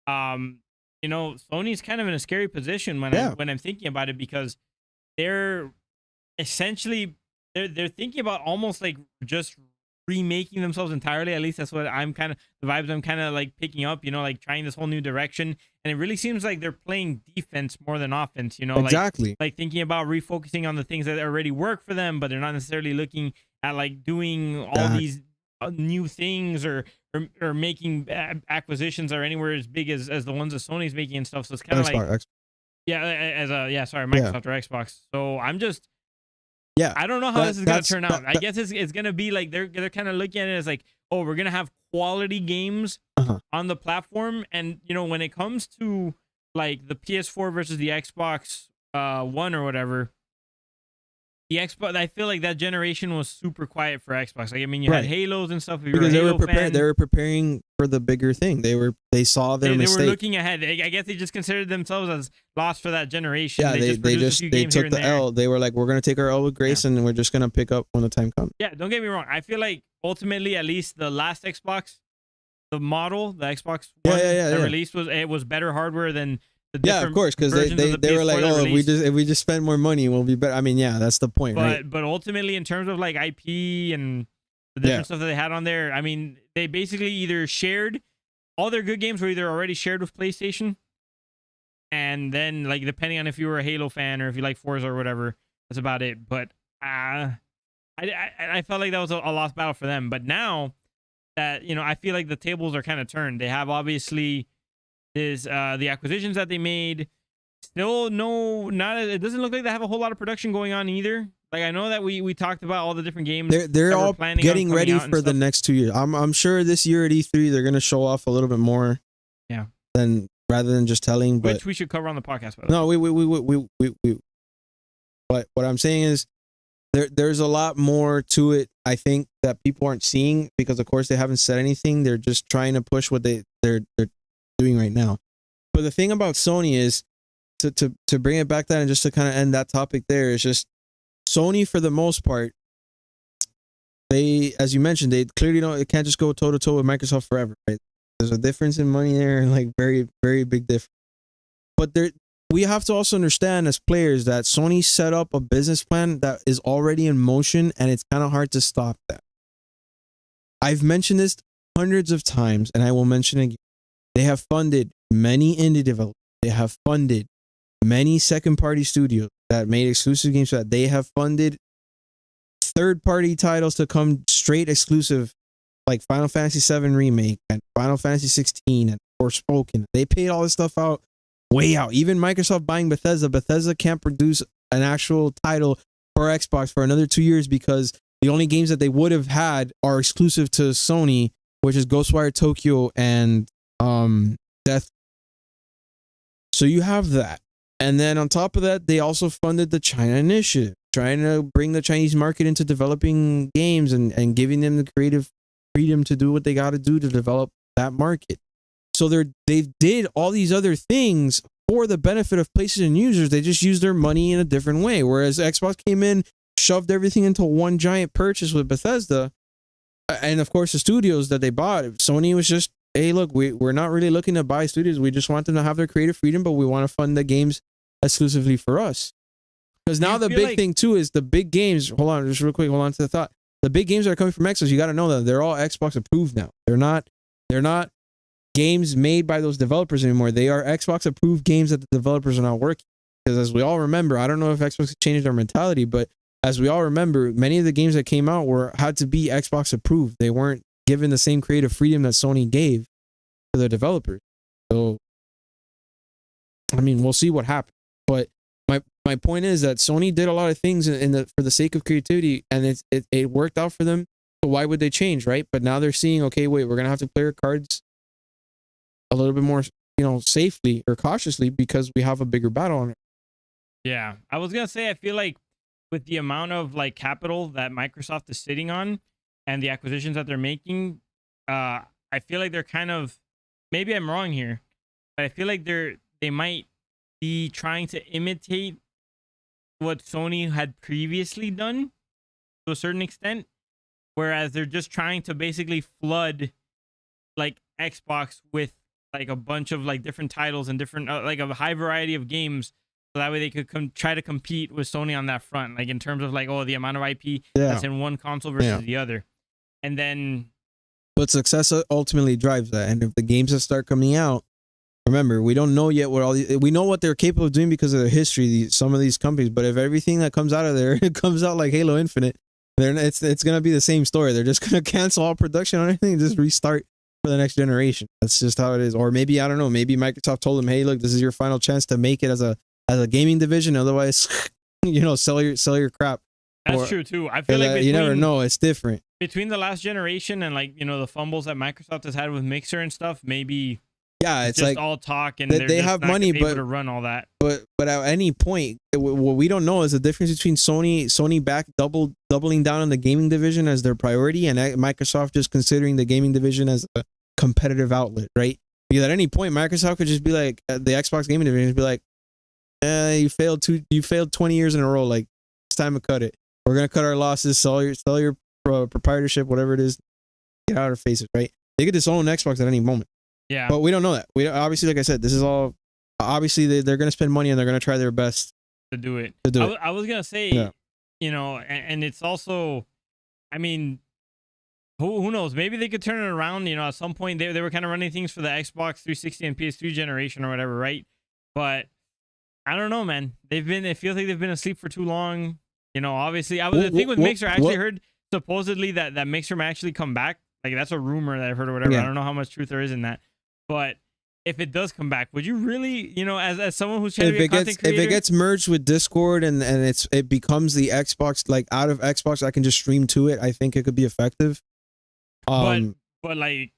Sony's kind of in a scary position when I'm thinking about it, because they're essentially they're thinking about almost like just remaking themselves entirely. At least that's what the vibes I'm kind of like picking up, like trying this whole new direction. And it really seems like they're playing defense more than offense, Exactly. Like thinking about refocusing on the things that already work for them, but they're not necessarily looking at like doing all these new things or making acquisitions or anywhere as big as the ones that Sony's making and stuff. So it's kind of like Microsoft or Xbox. So I'm just I don't know how this is gonna turn out. I guess it's gonna be like they're kind of looking at it as like, oh, we're gonna have quality games on the platform, and when it comes to like the PS4 versus the Xbox One or whatever. The Xbox, I feel like that generation was super quiet for Xbox. Like, I mean, you had Halos and stuff. Because they were preparing. They were preparing for the bigger thing. They saw their mistake. They were looking ahead. I guess they just considered themselves as lost for that generation. Yeah, they took the L. They were like, we're gonna take our L with grace, and we're just gonna pick up when the time comes. Yeah, don't get me wrong. I feel like ultimately, at least the last Xbox, the Xbox One that released was better hardware than. Of course, because they were like, oh, if we just spend more money, we'll be better. I mean, that's the point, right? But ultimately, in terms of like IP and the different stuff that they had on there, I mean, they basically either shared all their good games were either already shared with PlayStation, and then like depending on if you were a Halo fan or if you like Forza or whatever, that's about it. But I felt like that was a lost battle for them. But now that I feel like the tables are kind of turned. They have obviously. Is the acquisitions that they made still it doesn't look like they have a whole lot of production going on either. Like, I know that we talked about all the different games. They're all getting ready for the next 2 years. I'm sure this year at E3 they're gonna show off a little bit more. Yeah. Rather than just telling, which we should cover on the podcast. No, we. But what I'm saying is there's a lot more to it. I think that people aren't seeing because of course they haven't said anything. They're just trying to push what they're doing right now. But the thing about Sony is to bring it back that and just to kind of end that topic there is just Sony for the most part, they, as you mentioned, they clearly don't, it can't just go toe to toe with Microsoft forever, right? There's a difference in money there, like very, very big difference. But we have to also understand as players that Sony set up a business plan that is already in motion, and it's kind of hard to stop that. I've mentioned this hundreds of times, and I will mention it again. They have funded many indie developers. They have funded many second-party studios that made exclusive games. That they have funded third-party titles to come straight exclusive, like Final Fantasy VII Remake and Final Fantasy 16 and Forspoken. They paid all this stuff out, way out. Even Microsoft buying Bethesda. Bethesda can't produce an actual title for Xbox for another 2 years because the only games that they would have had are exclusive to Sony, which is Ghostwire Tokyo and Death. So you have that. And then on top of that, they also funded the China Initiative, trying to bring the Chinese market into developing games and giving them the creative freedom to do what they got to do to develop that market. So they did all these other things for the benefit of PlayStation users. They just used their money in a different way. Whereas Xbox came in, shoved everything into one giant purchase with Bethesda. And of course, the studios that they bought, Sony was just, hey, look, we're not really looking to buy studios. We just want them to have their creative freedom, but we want to fund the games exclusively for us. Because now the big thing too is the big games. Hold on, just real quick. Hold on to the thought. The big games that are coming from Xbox, you got to know that they're all Xbox approved now. They're not games made by those developers anymore. They are Xbox approved games that the developers are not working. Because as we all remember, I don't know if Xbox changed their mentality, but as we all remember, many of the games that came out had to be Xbox approved. They weren't given the same creative freedom that Sony gave to the developers. So, I mean, we'll see what happens. But my point is that Sony did a lot of things for the sake of creativity, and it worked out for them. So why would they change, right? But now they're seeing, okay, wait, we're gonna have to play our cards a little bit more, safely or cautiously because we have a bigger battle on it. Yeah, I was gonna say, I feel like with the amount of like capital that Microsoft is sitting on and the acquisitions that they're making, I feel like they're kind of, maybe I'm wrong here, but I feel like they might be trying to imitate what Sony had previously done to a certain extent, whereas they're just trying to basically flood like Xbox with like a bunch of like different titles and different like a high variety of games, so that way they could try to compete with Sony on that front, like in terms of like, oh, the amount of IP that's in one console versus the other. And then, but success ultimately drives that. And if the games that start coming out, remember, we don't know yet we know what they're capable of doing because of their history, some of these companies. But if everything that comes out of there it comes out like Halo Infinite, then it's gonna be the same story. They're just gonna cancel all production on anything and just restart for the next generation. That's just how it is. Or maybe, I don't know, maybe Microsoft told them, hey, look, this is your final chance to make it as a gaming division. Otherwise, sell your crap. That's true too. I feel like you never know. It's different between the last generation and like the fumbles that Microsoft has had with Mixer and stuff. Maybe it's just like all talk and they have money, but to run all that. But at any point, what we don't know is the difference between Sony back doubling down on the gaming division as their priority, and Microsoft just considering the gaming division as a competitive outlet, right? Because at any point, Microsoft could just be like, the Xbox gaming division would be like, you failed 20 years in a row. Like, it's time to cut it. We're gonna cut our losses, sell your proprietorship, whatever it is, get out of our faces, right? They could disown Xbox at any moment. Yeah, but we don't know that. We obviously, like I said, this is all obviously they're gonna spend money and they're gonna try their best to do it. I was gonna say, and it's also, I mean, who knows? Maybe they could turn it around. At some point they were kind of running things for the Xbox 360 and PS3 generation or whatever, right? But I don't know, man. It feels like they've been asleep for too long. Obviously, the thing with Mixer, I actually heard supposedly that Mixer might actually come back. Like, that's a rumor that I've heard or whatever. I don't know how much truth there is in that. But if it does come back, would you really, as someone who's trying to be a content creator, if it gets merged with Discord and it becomes the Xbox, like out of Xbox, I can just stream to it. I think it could be effective. But like,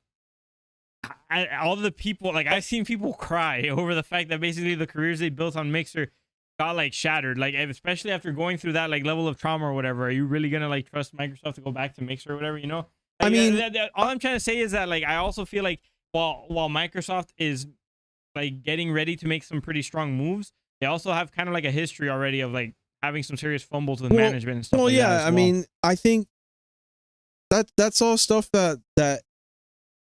all the people, like, I've seen people cry over the fact that basically the careers they built on Mixer got like shattered. Like, especially after going through that like level of trauma or whatever. Are you really gonna like trust Microsoft to go back to Mixer or whatever? Like, I mean, all I'm trying to say is that like I also feel like while Microsoft is like getting ready to make some pretty strong moves, they also have kind of like a history already of like having some serious fumbles with management and stuff. Well, like yeah, that as I mean, I think that's all stuff that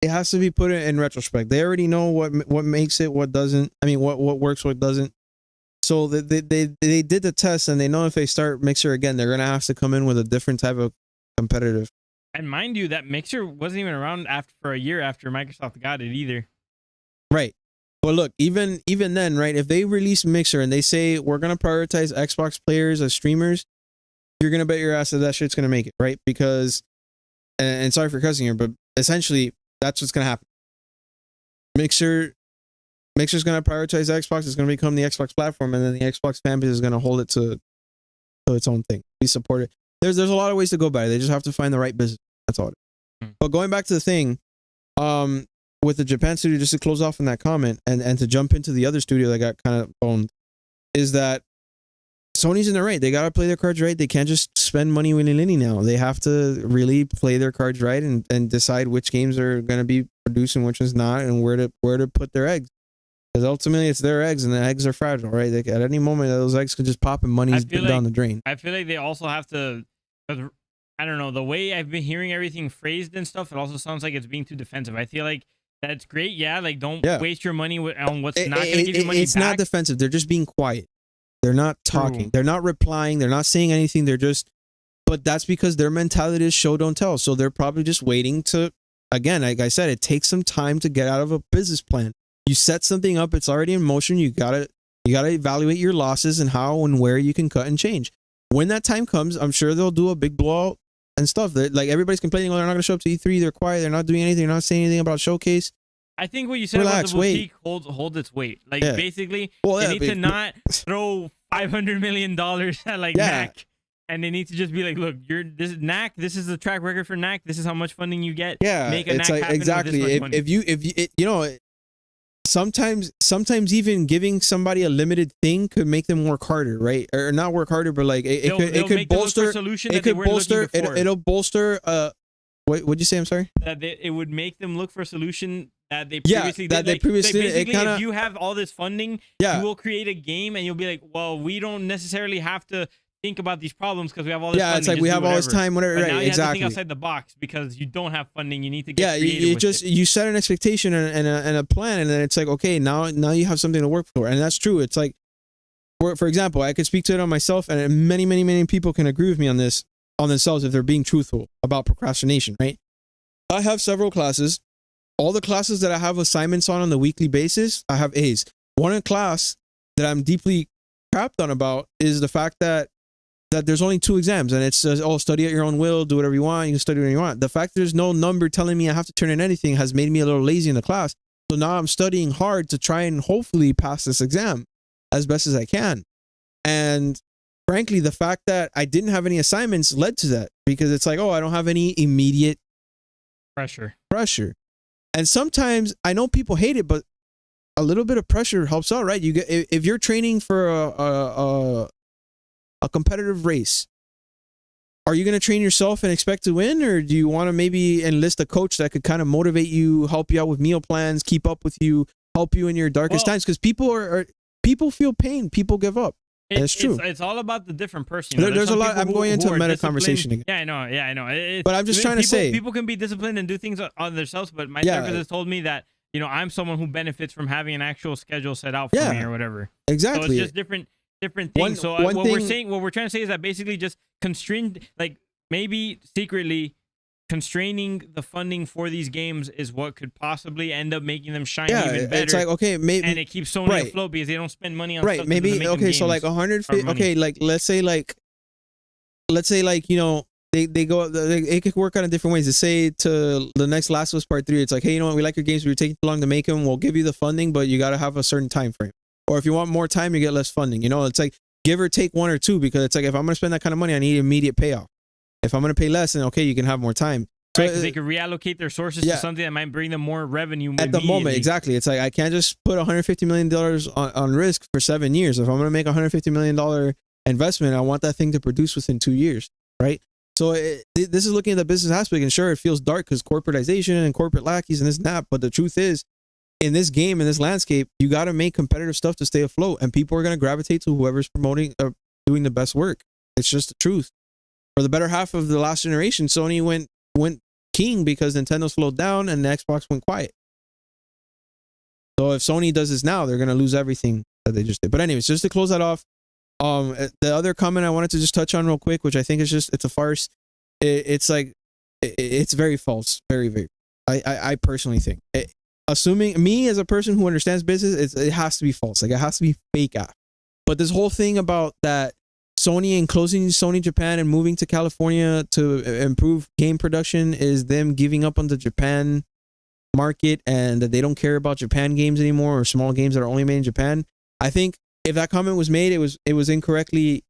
it has to be put in retrospect. They already know what makes it, what doesn't. I mean, what works, what doesn't. So they did the test, and they know if they start Mixer again, they're gonna have to come in with a different type of competitive. And mind you, that Mixer wasn't even around for a year after Microsoft got it either. Right. But look, even then, right? If they release Mixer and they say we're gonna prioritize Xbox players as streamers, you're gonna bet your ass that shit's gonna make it, right? Because, and sorry for cussing here, but essentially that's what's gonna happen. Mixer's gonna prioritize Xbox. It's gonna become the Xbox platform, and then the Xbox fan base is gonna hold it to its own thing. We support it. There's a lot of ways to go by it. They just have to find the right business. That's all. But going back to the thing, with the Japan studio, just to close off on that comment, and to jump into the other studio that got kind of owned, is that Sony's in the right. They gotta play their cards right. They can't just spend money willy-nilly now. They have to really play their cards right and decide which games are gonna be produced and which ones not, and where to put their eggs. Because ultimately, it's their eggs, and the eggs are fragile, right? At any moment, those eggs could just pop, and money's down the drain. I feel like they also have to. I don't know, the way I've been hearing everything phrased and stuff, it also sounds like it's being too defensive. I feel like that's great, yeah. Like, don't waste your money on what's not going to give you money It's back. not defensive. They're just being quiet. They're not talking. True. They're not replying. They're not saying anything. But that's because their mentality is show, don't tell. So they're probably just waiting to, again, like I said, it takes some time to get out of a business plan. You set something up, it's already in motion. You gotta evaluate your losses and how and where you can cut and change. When that time comes, I'm sure they'll do a big blowout and stuff. That like everybody's complaining, oh, they're not gonna show up to E3. They're quiet. They're not doing anything. They're not saying anything about Showcase. I think what you said about the boutique holds its weight. Like basically, they need to not throw $500 million at like NAC, and they need to just be like, look, this is NAC. This is the track record for NAC. This is how much funding you get. Yeah, make a it's NAC like happen exactly. With this much If you know, sometimes even giving somebody a limited thing could make them work harder, right? Or not work harder, but like it could bolster. It'll bolster. What'd you say? I'm sorry. That it would make them look for a solution that they previously did. If you have all this funding, you will create a game and you'll be like, well, we don't necessarily have to think about these problems because we have all this funding. It's like we have all this time, whatever. But right, now you exactly. have to think outside the box because you don't have funding. You need to get creative you set an expectation and a plan, and then it's like, okay, now you have something to work for, and that's true. It's like, for example, I could speak to it on myself, and many people can agree with me on this on themselves if they're being truthful about procrastination, right? I have several classes. All the classes that I have assignments on the weekly basis, I have A's. One class that I'm deeply crapped on about is the fact that there's only 2 exams, and it says, oh, study at your own will, do whatever you want, you can study whatever you want. The fact that there's no number telling me I have to turn in anything has made me a little lazy in the class. So now I'm studying hard to try and hopefully pass this exam as best as I can. And frankly, the fact that I didn't have any assignments led to that, because it's like, oh, I don't have any immediate pressure. And sometimes I know people hate it, but a little bit of pressure helps out, right? You get, if you're training for a competitive race, are you going to train yourself and expect to win, or do you want to maybe enlist a coach that could kind of motivate you, help you out with meal plans, keep up with you, help you in your darkest times? Because people feel pain, people give up. It's true. It's all about the different person. There's a lot. I'm going into a meta conversation again. Yeah, I know. But I'm just trying to say, people can be disciplined and do things on themselves. But my therapist has told me that I'm someone who benefits from having an actual schedule set out for me or whatever. Exactly. So it's just different things. What we're trying to say is that basically just constrained, like maybe secretly constraining the funding for these games is what could possibly end up making them shine even better. It's like, okay, maybe, and it keeps Sony afloat because they don't spend money on stuff. Maybe okay, so like 150. Okay, like let's say like they go, it could work out in different ways. To say to the next Last of Us Part 3, it's like, hey, you know what, we like your games, we're taking too long to make them. We'll give you the funding, but you got to have a certain time frame. Or if you want more time, you get less funding. It's like give or take 1 or 2, because it's like if I'm gonna spend that kind of money, I need immediate payoff. If I'm gonna pay less, then okay, you can have more time. Right, because they could reallocate their sources to something that might bring them more revenue at the moment. Exactly. It's like I can't just put $150 million on risk for 7 years. If I'm going to make $150 million investment, I want that thing to produce within 2 years, right? So this is looking at the business aspect, and sure, it feels dark because corporatization and corporate lackeys and this and that. But the truth is, in this game, in this landscape, you got to make competitive stuff to stay afloat, and people are going to gravitate to whoever's promoting or doing the best work. It's just the truth. For the better half of the last generation, Sony went king because Nintendo slowed down and the Xbox went quiet. So if Sony does this now, they're going to lose everything that they just did. But anyways, just to close that off, the other comment I wanted to just touch on real quick, which I think is it's a farce. It's very false. Very, very. I personally think, assuming me as a person who understands business, it has to be false. Like it has to be fake app. But this whole thing about that Sony and closing Sony Japan and moving to California to improve game production is them giving up on the Japan market, and that they don't care about Japan games anymore, or small games that are only made in Japan. I think if that comment was made, it was incorrectly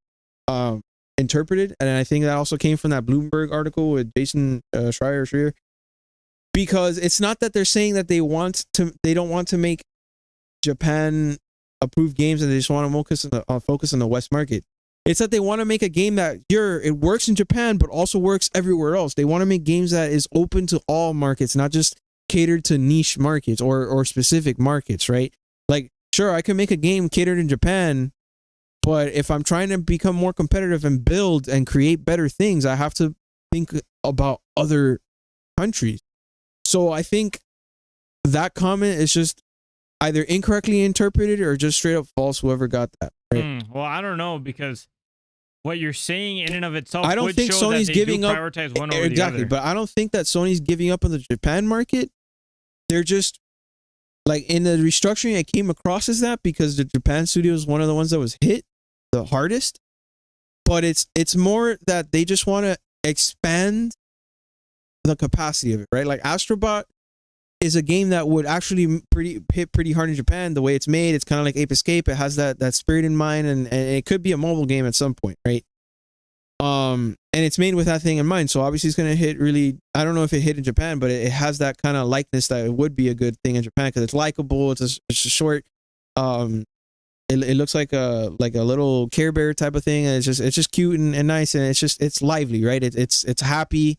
interpreted, and I think that also came from that Bloomberg article with Jason Schreier, because it's not that they're saying that they don't want to make Japan approved games and they just want to focus on the West market. It's that they want to make a game that it works in Japan, but also works everywhere else. They want to make games that is open to all markets, not just catered to niche markets or specific markets, right? Like, sure, I can make a game catered in Japan, but if I'm trying to become more competitive and build and create better things, I have to think about other countries. So I think that comment is just either incorrectly interpreted or just straight up false, whoever got that. Right? Well, I don't know, because what you're saying in and of itself I don't would think show Sony's that they giving do up prioritize one over exactly, the other. but I don't think that Sony's giving up on the Japan market. They're just like in the restructuring. I came across as that because the Japan studio is one of the ones that was hit the hardest. But it's more that they just want to expand the capacity of it, right? Like Astrobot is a game that would actually hit pretty hard in Japan. The way it's made, it's kind of like Ape Escape. It has that spirit in mind, and it could be a mobile game at some point, right? And it's made with that thing in mind. So obviously it's gonna hit really. I don't know if it hit in Japan, but it has that kind of likeness that it would be a good thing in Japan because it's likable. It's a short. It looks like a little Care Bear type of thing, and it's just cute and nice, and it's lively, right? It's happy.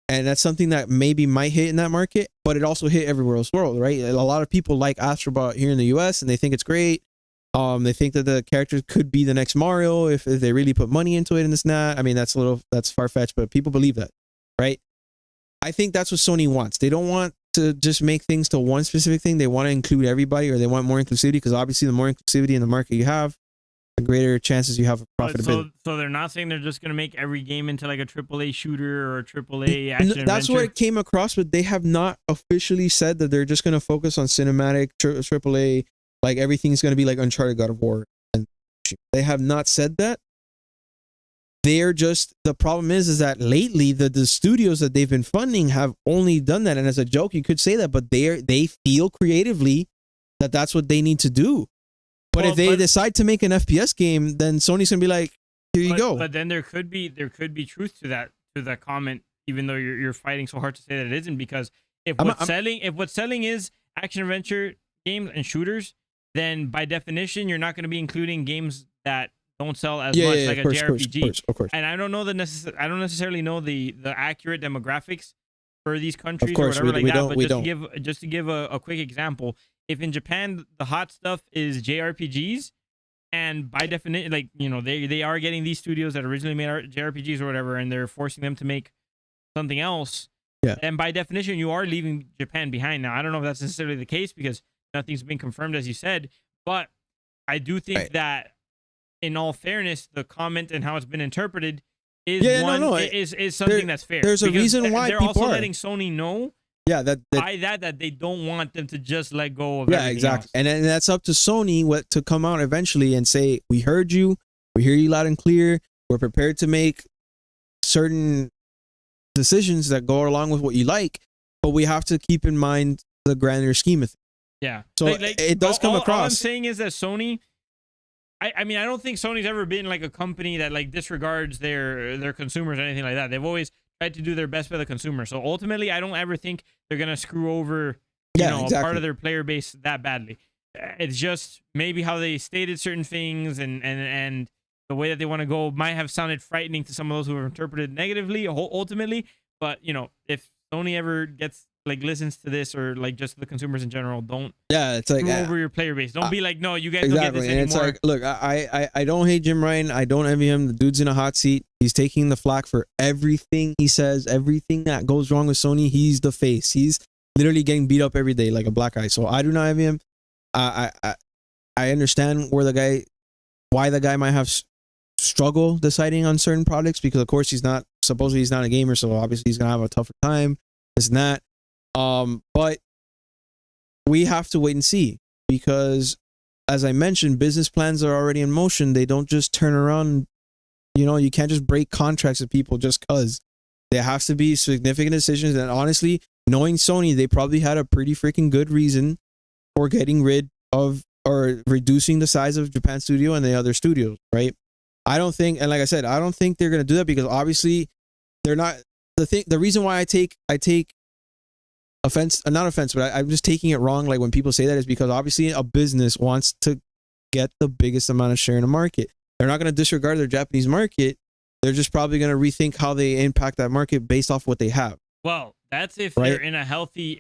And that's something that maybe might hit in that market, but it also hit everywhere else in the world, right? A lot of people like Astrobot here in the US and they think it's great. They think that the characters could be the next Mario if they really put money into it and this and that. I mean, that's far-fetched, but people believe that, right? I think that's what Sony wants. They don't want to just make things to one specific thing. They want to include everybody, or they want more inclusivity, because obviously the more inclusivity in the market you have, the greater chances you have of profitability. So they're not saying they're just going to make every game into like a AAA shooter or a AAA action That's adventure? what it came across, but they have not officially said that they're just going to focus on cinematic AAA, like everything's going to be like Uncharted, God of War. And they have not said that. They're just, the problem is that lately the studios that they've been funding have only done that. And as a joke, you could say that, but they feel creatively that that's what they need to do. But if they decide to make an FPS game, then Sony's gonna be like, "Here you go." But then there could be truth to that comment, even though you're fighting so hard to say that it isn't. Because if what's selling is action adventure games and shooters, then by definition you're not going to be including games that don't sell as much, like a JRPG. Of course. And I don't know I don't necessarily know the accurate demographics for these countries course, or whatever we like that. don't. But just to give a quick example. If in Japan the hot stuff is JRPGs, and by definition, like, you know, they are getting these studios that originally made JRPGs or whatever, and they're forcing them to make something else. Yeah. And by definition, you are leaving Japan behind. Now, I don't know if that's necessarily the case because nothing's been confirmed, as you said, but I do think that, in all fairness, the comment and how it's been interpreted is is something that's fair. There's a reason why they're people also are letting Sony know. Yeah, that they don't want them to just let go of everything exactly. else. And that's up to Sony to come out eventually and say, we heard you, we hear you loud and clear, we're prepared to make certain decisions that go along with what you like, but we have to keep in mind the grander scheme of things. Yeah. So it does come across. All I'm saying is that Sony, I mean, I don't think Sony's ever been like a company that like disregards their consumers or anything like that. They've always tried to do their best for the consumer. So ultimately, I don't ever think they're gonna screw over a part of their player base that badly. It's just maybe how they stated certain things and the way that they want to go might have sounded frightening to some of those who have interpreted negatively ultimately. But you know, if Sony ever listens to this, or like just the consumers in general, don't it's like screw over your player base. Don't be like, no, you guys don't get this anymore. And it's like, look, I don't hate Jim Ryan. I don't envy him. The dude's in a hot seat. He's taking the flack for everything he says, everything that goes wrong with Sony. He's the face. He's literally getting beat up every day like a black eye. So I do not envy him. I understand why the guy might have struggle deciding on certain products, because of course he's not a gamer, so obviously he's gonna have a tougher time. This and that. But we have to wait and see, because as I mentioned, business plans are already in motion. They don't just turn around. You know, you can't just break contracts with people just cause. There has to be significant decisions. And honestly, knowing Sony, they probably had a pretty freaking good reason for getting rid of or reducing the size of Japan Studio and the other studios, right? I don't think, and like I said, I don't think they're gonna do that, because obviously they're not the reason why I take offense, not offense, but I'm just taking it wrong. Like when people say that, is because obviously a business wants to get the biggest amount of share in the market. They're not going to disregard their Japanese market. They're just probably going to rethink how they impact that market based off what they have. Well, that's if they're in a healthy.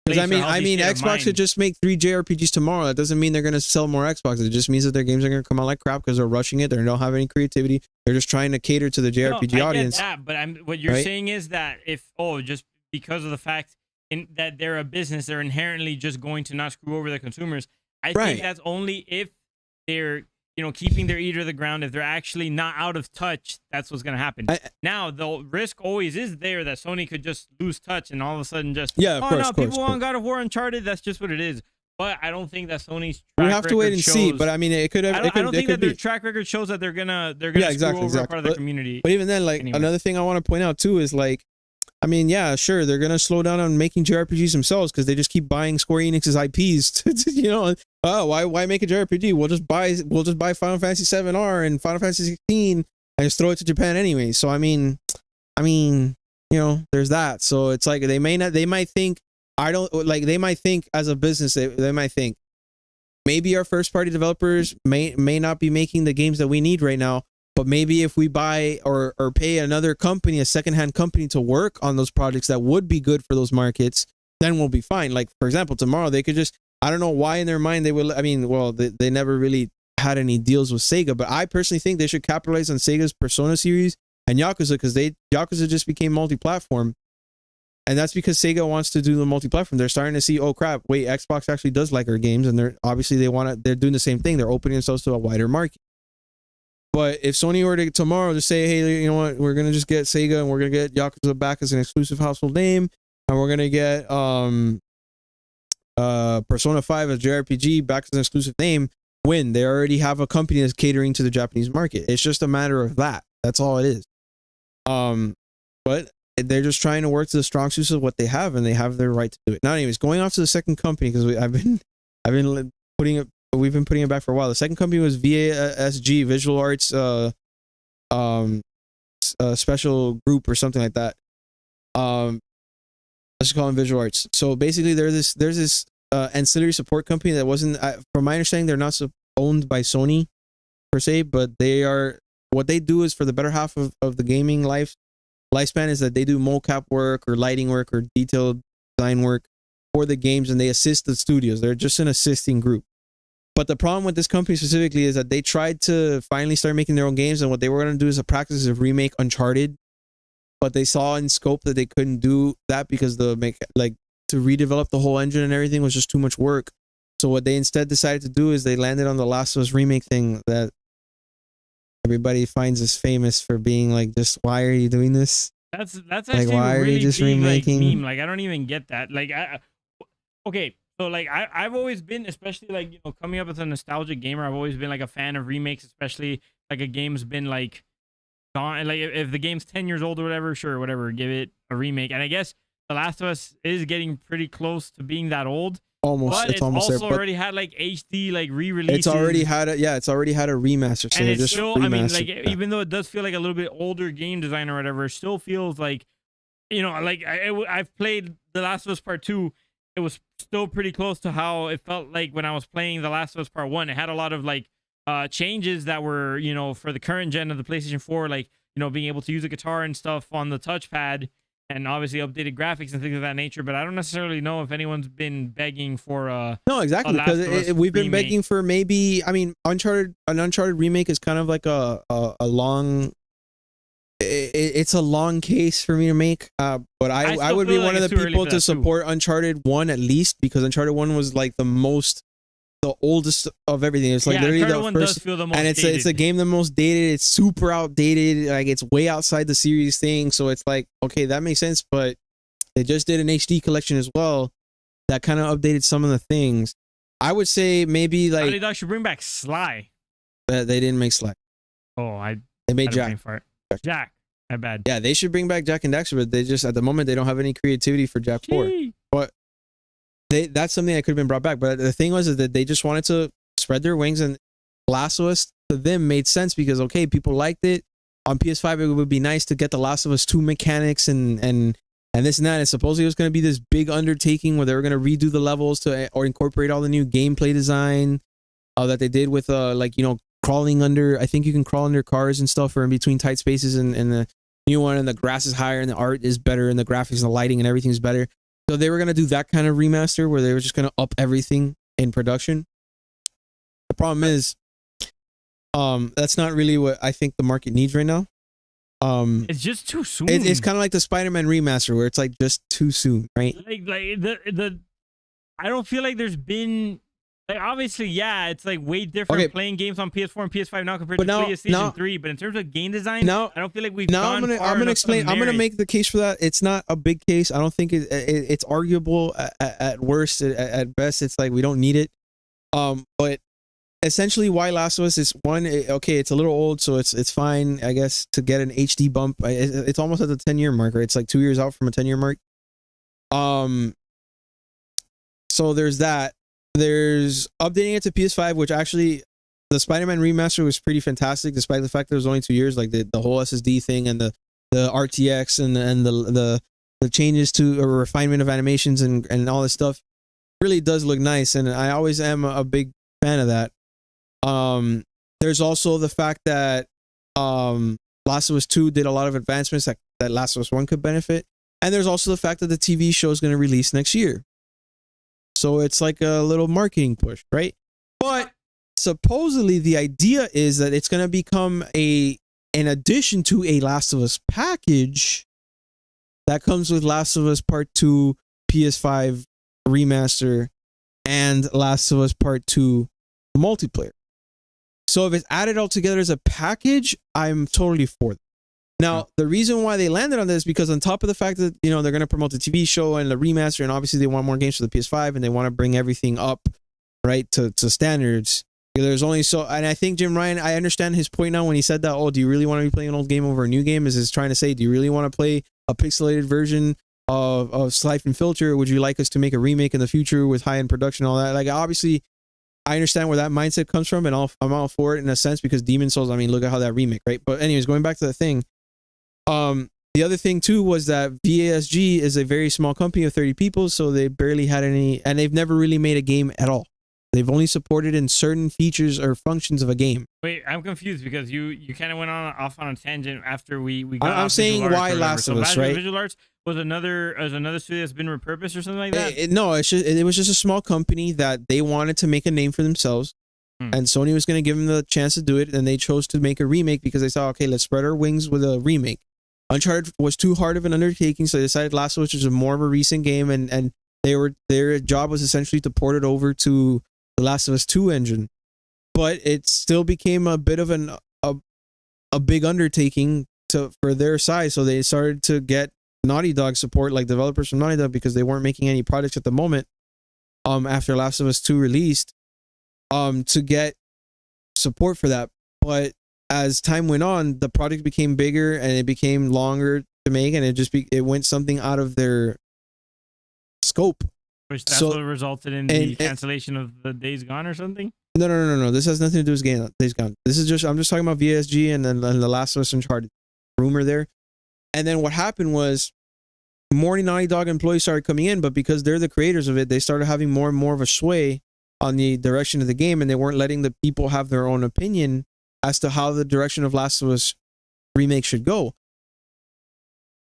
Because I mean, Xbox could just make 3 JRPGs tomorrow. That doesn't mean they're going to sell more Xboxes. It just means that their games are going to come out like crap because they're rushing it. They don't have any creativity. They're just trying to cater to the JRPG audience. I get that, but what you're saying is that just because of the fact that they're a business, they're inherently just going to not screw over the consumers. I think that's only if they're keeping their ear to the ground, if they're actually not out of touch, that's what's going to happen. Now, the risk always is there that Sony could just lose touch and all of a sudden just, of course, people want God of War Uncharted. That's just what it is. But I don't think that Sony's we have to wait and see. But I mean, it could have. I don't think that their track record shows that they're gonna screw over part of the community. But even then, like another thing I want to point out too is like, I mean, yeah, sure, they're gonna slow down on making JRPGs themselves because they just keep buying Square Enix's IPs. Why make a JRPG? We'll just buy Final Fantasy 7R and Final Fantasy 16 and just throw it to Japan anyway. So I mean, there's that. So it's like they might think as a business, they might think maybe our first party developers may not be making the games that we need right now. But maybe if we buy or pay another company, a secondhand company to work on those projects that would be good for those markets, then we'll be fine. Like, for example, tomorrow they could just, I don't know why in their mind they will, they never really had any deals with Sega, but I personally think they should capitalize on Sega's Persona series and Yakuza because Yakuza just became multi-platform. And that's because Sega wants to do the multi-platform. They're starting to see, oh crap, wait, Xbox actually does like our games. And they're doing the same thing. They're opening themselves to a wider market. But if Sony were to tomorrow just say, hey, you know what, we're gonna just get Sega and we're gonna get Yakuza back as an exclusive household name, and we're gonna get Persona 5 as JRPG back as an exclusive name, they already have a company that's catering to the Japanese market. It's just a matter of that. That's all it is. But they're just trying to work to the strong suits of what they have, and they have their right to do it. Now, anyways, going off to the second company because we've been putting it back for a while. The second company was VASG, Visual Arts Special Group or something like that. Let's just call them Visual Arts. So basically, there's this ancillary support company that wasn't, from my understanding, they're not owned by Sony per se, but what they do is for the better half of the gaming lifespan is that they do mocap work or lighting work or detailed design work for the games, and they assist the studios. They're just an assisting group. But the problem with this company specifically is that they tried to finally start making their own games, and what they were going to do is a practice of remake Uncharted, but they saw in scope that they couldn't do that because to redevelop the whole engine and everything was just too much work. So what they instead decided to do is they landed on the Last of Us remake thing that everybody finds us famous for being like, just why are you doing this? That's actually like, why are you just remaking? Meme. Like I don't even get that. Like okay. So like I've always been, especially coming up as a nostalgic gamer, I've always been like a fan of remakes, especially like a game's been like gone, like if the game's 10 years old or whatever, sure, whatever, give it a remake. And I guess The Last of Us is getting pretty close to being that old. Almost, but it's almost also there, already had like HD like re-releases. It's already had a remaster. So and it's just still, I mean, like even though it does feel like a little bit older game design or whatever, it still feels like, like I've played The Last of Us Part 2. It was still pretty close to how it felt like when I was playing The Last of Us Part 1. It had a lot of like changes that were, for the current gen of the PlayStation 4, like, being able to use a guitar and stuff on the touchpad and obviously updated graphics and things of that nature. But I don't necessarily know if anyone's been begging for no, exactly, because we've been begging for maybe, I mean, an Uncharted remake is kind of like a long... It's a long case for me to make, but I would be one of the people to support Uncharted 1 at least, because Uncharted 1 was like the oldest of everything. It's like literally the first, and it's a game the most dated. It's super outdated, like it's way outside the series thing. So it's like, okay, that makes sense, but they just did an HD collection as well that kind of updated some of the things. I would say maybe like Naughty Dog should bring back Sly. They didn't make Sly. Oh, they made Jack. Jack. My bad. Yeah, they should bring back Jack and Daxter, but they just, at the moment, they don't have any creativity for Jack 4. But that's something that could have been brought back. But the thing was is that they just wanted to spread their wings, and Last of Us to them made sense because, okay, people liked it. On PS5, it would be nice to get the Last of Us 2 mechanics and this and that. And supposedly it was going to be this big undertaking where they were going to redo the levels or incorporate all the new gameplay design that they did with crawling under. I think you can crawl under cars and stuff, or in between tight spaces, and the new one, and the grass is higher and the art is better and the graphics and the lighting and everything's better. So they were going to do that kind of remaster where they were just going to up everything in production. The problem is that's not really what I think the market needs right now. It's just too soon. It's kind of like the Spider-Man remaster where it's like just too soon, right? Like I don't feel like there's been Like obviously, yeah, it's like way different playing games on PS4 and PS5 now compared to PlayStation 3. But in terms of game design, I don't feel like we've gone far I'm gonna explain. I'm gonna merit. make the case for that. It's not a big case. I don't think it's arguable at worst. At best, it's like we don't need it. But essentially, why Last of Us is one. Okay, it's a little old, so it's fine, I guess, to get an HD bump. It's almost at the 10-year mark, right? It's like 2 years out from a 10-year mark. So there's that. There's updating it to PS5, which actually the Spider-Man remaster was pretty fantastic, despite the fact that it was only 2 years. Like the whole SSD thing and the RTX and the changes to a refinement of animations and all this stuff really does look nice, and I always am a big fan of that. There's also the fact that Last of Us 2 did a lot of advancements that Last of Us 1 could benefit, and there's also the fact that the TV show is going to release next year. So it's like a little marketing push, right? But supposedly the idea is that it's going to become in addition to a Last of Us package that comes with Last of Us Part 2, PS5 remaster, and Last of Us Part 2 multiplayer. So if it's added all together as a package, I'm totally for it. Now, the reason why they landed on this is because on top of the fact that, they're going to promote the TV show and the remaster, and obviously they want more games for the PS5 and they want to bring everything up, right, to standards. There's only so, and I think Jim Ryan, I understand his point now when he said that, do you really want to be playing an old game over a new game? Is he's trying to say, do you really want to play a pixelated version of Siphon Filter? Would you like us to make a remake in the future with high-end production and all that? Like, obviously, I understand where that mindset comes from, and I'm all for it in a sense because Demon Souls, I mean, look at how that remake, right? But anyways, going back to the thing, the other thing too was that VASG is a very small company of 30 people, so they barely had any, and they've never really made a game at all. They've only supported in certain features or functions of a game. Wait, I'm confused because you kind of went off on a tangent after we got. I'm saying why Last of Us, right? Visual Arts was another studio that's been repurposed or something like that. No, it was just a small company that they wanted to make a name for themselves, and Sony was going to give them the chance to do it, and they chose to make a remake because they thought, okay, let's spread our wings with a remake. Uncharted was too hard of an undertaking, so they decided Last of Us was more of a recent game, and their job was essentially to port it over to the Last of Us 2 engine. But it still became a bit of a big undertaking for their size, so they started to get Naughty Dog support, like developers from Naughty Dog, because they weren't making any products at the moment after Last of Us 2 released, to get support for that. But as time went on, the product became bigger and it became longer to make, and it went something out of their scope. Which that's what resulted in the cancellation of the Days Gone or something? No. This has nothing to do with Days Gone. I'm just talking about VSG and then the Last of Us Uncharted rumor there. And then what happened was more Naughty Dog employees started coming in, but because they're the creators of it, they started having more and more of a sway on the direction of the game, and they weren't letting the people have their own opinion as to how the direction of Last of Us remake should go.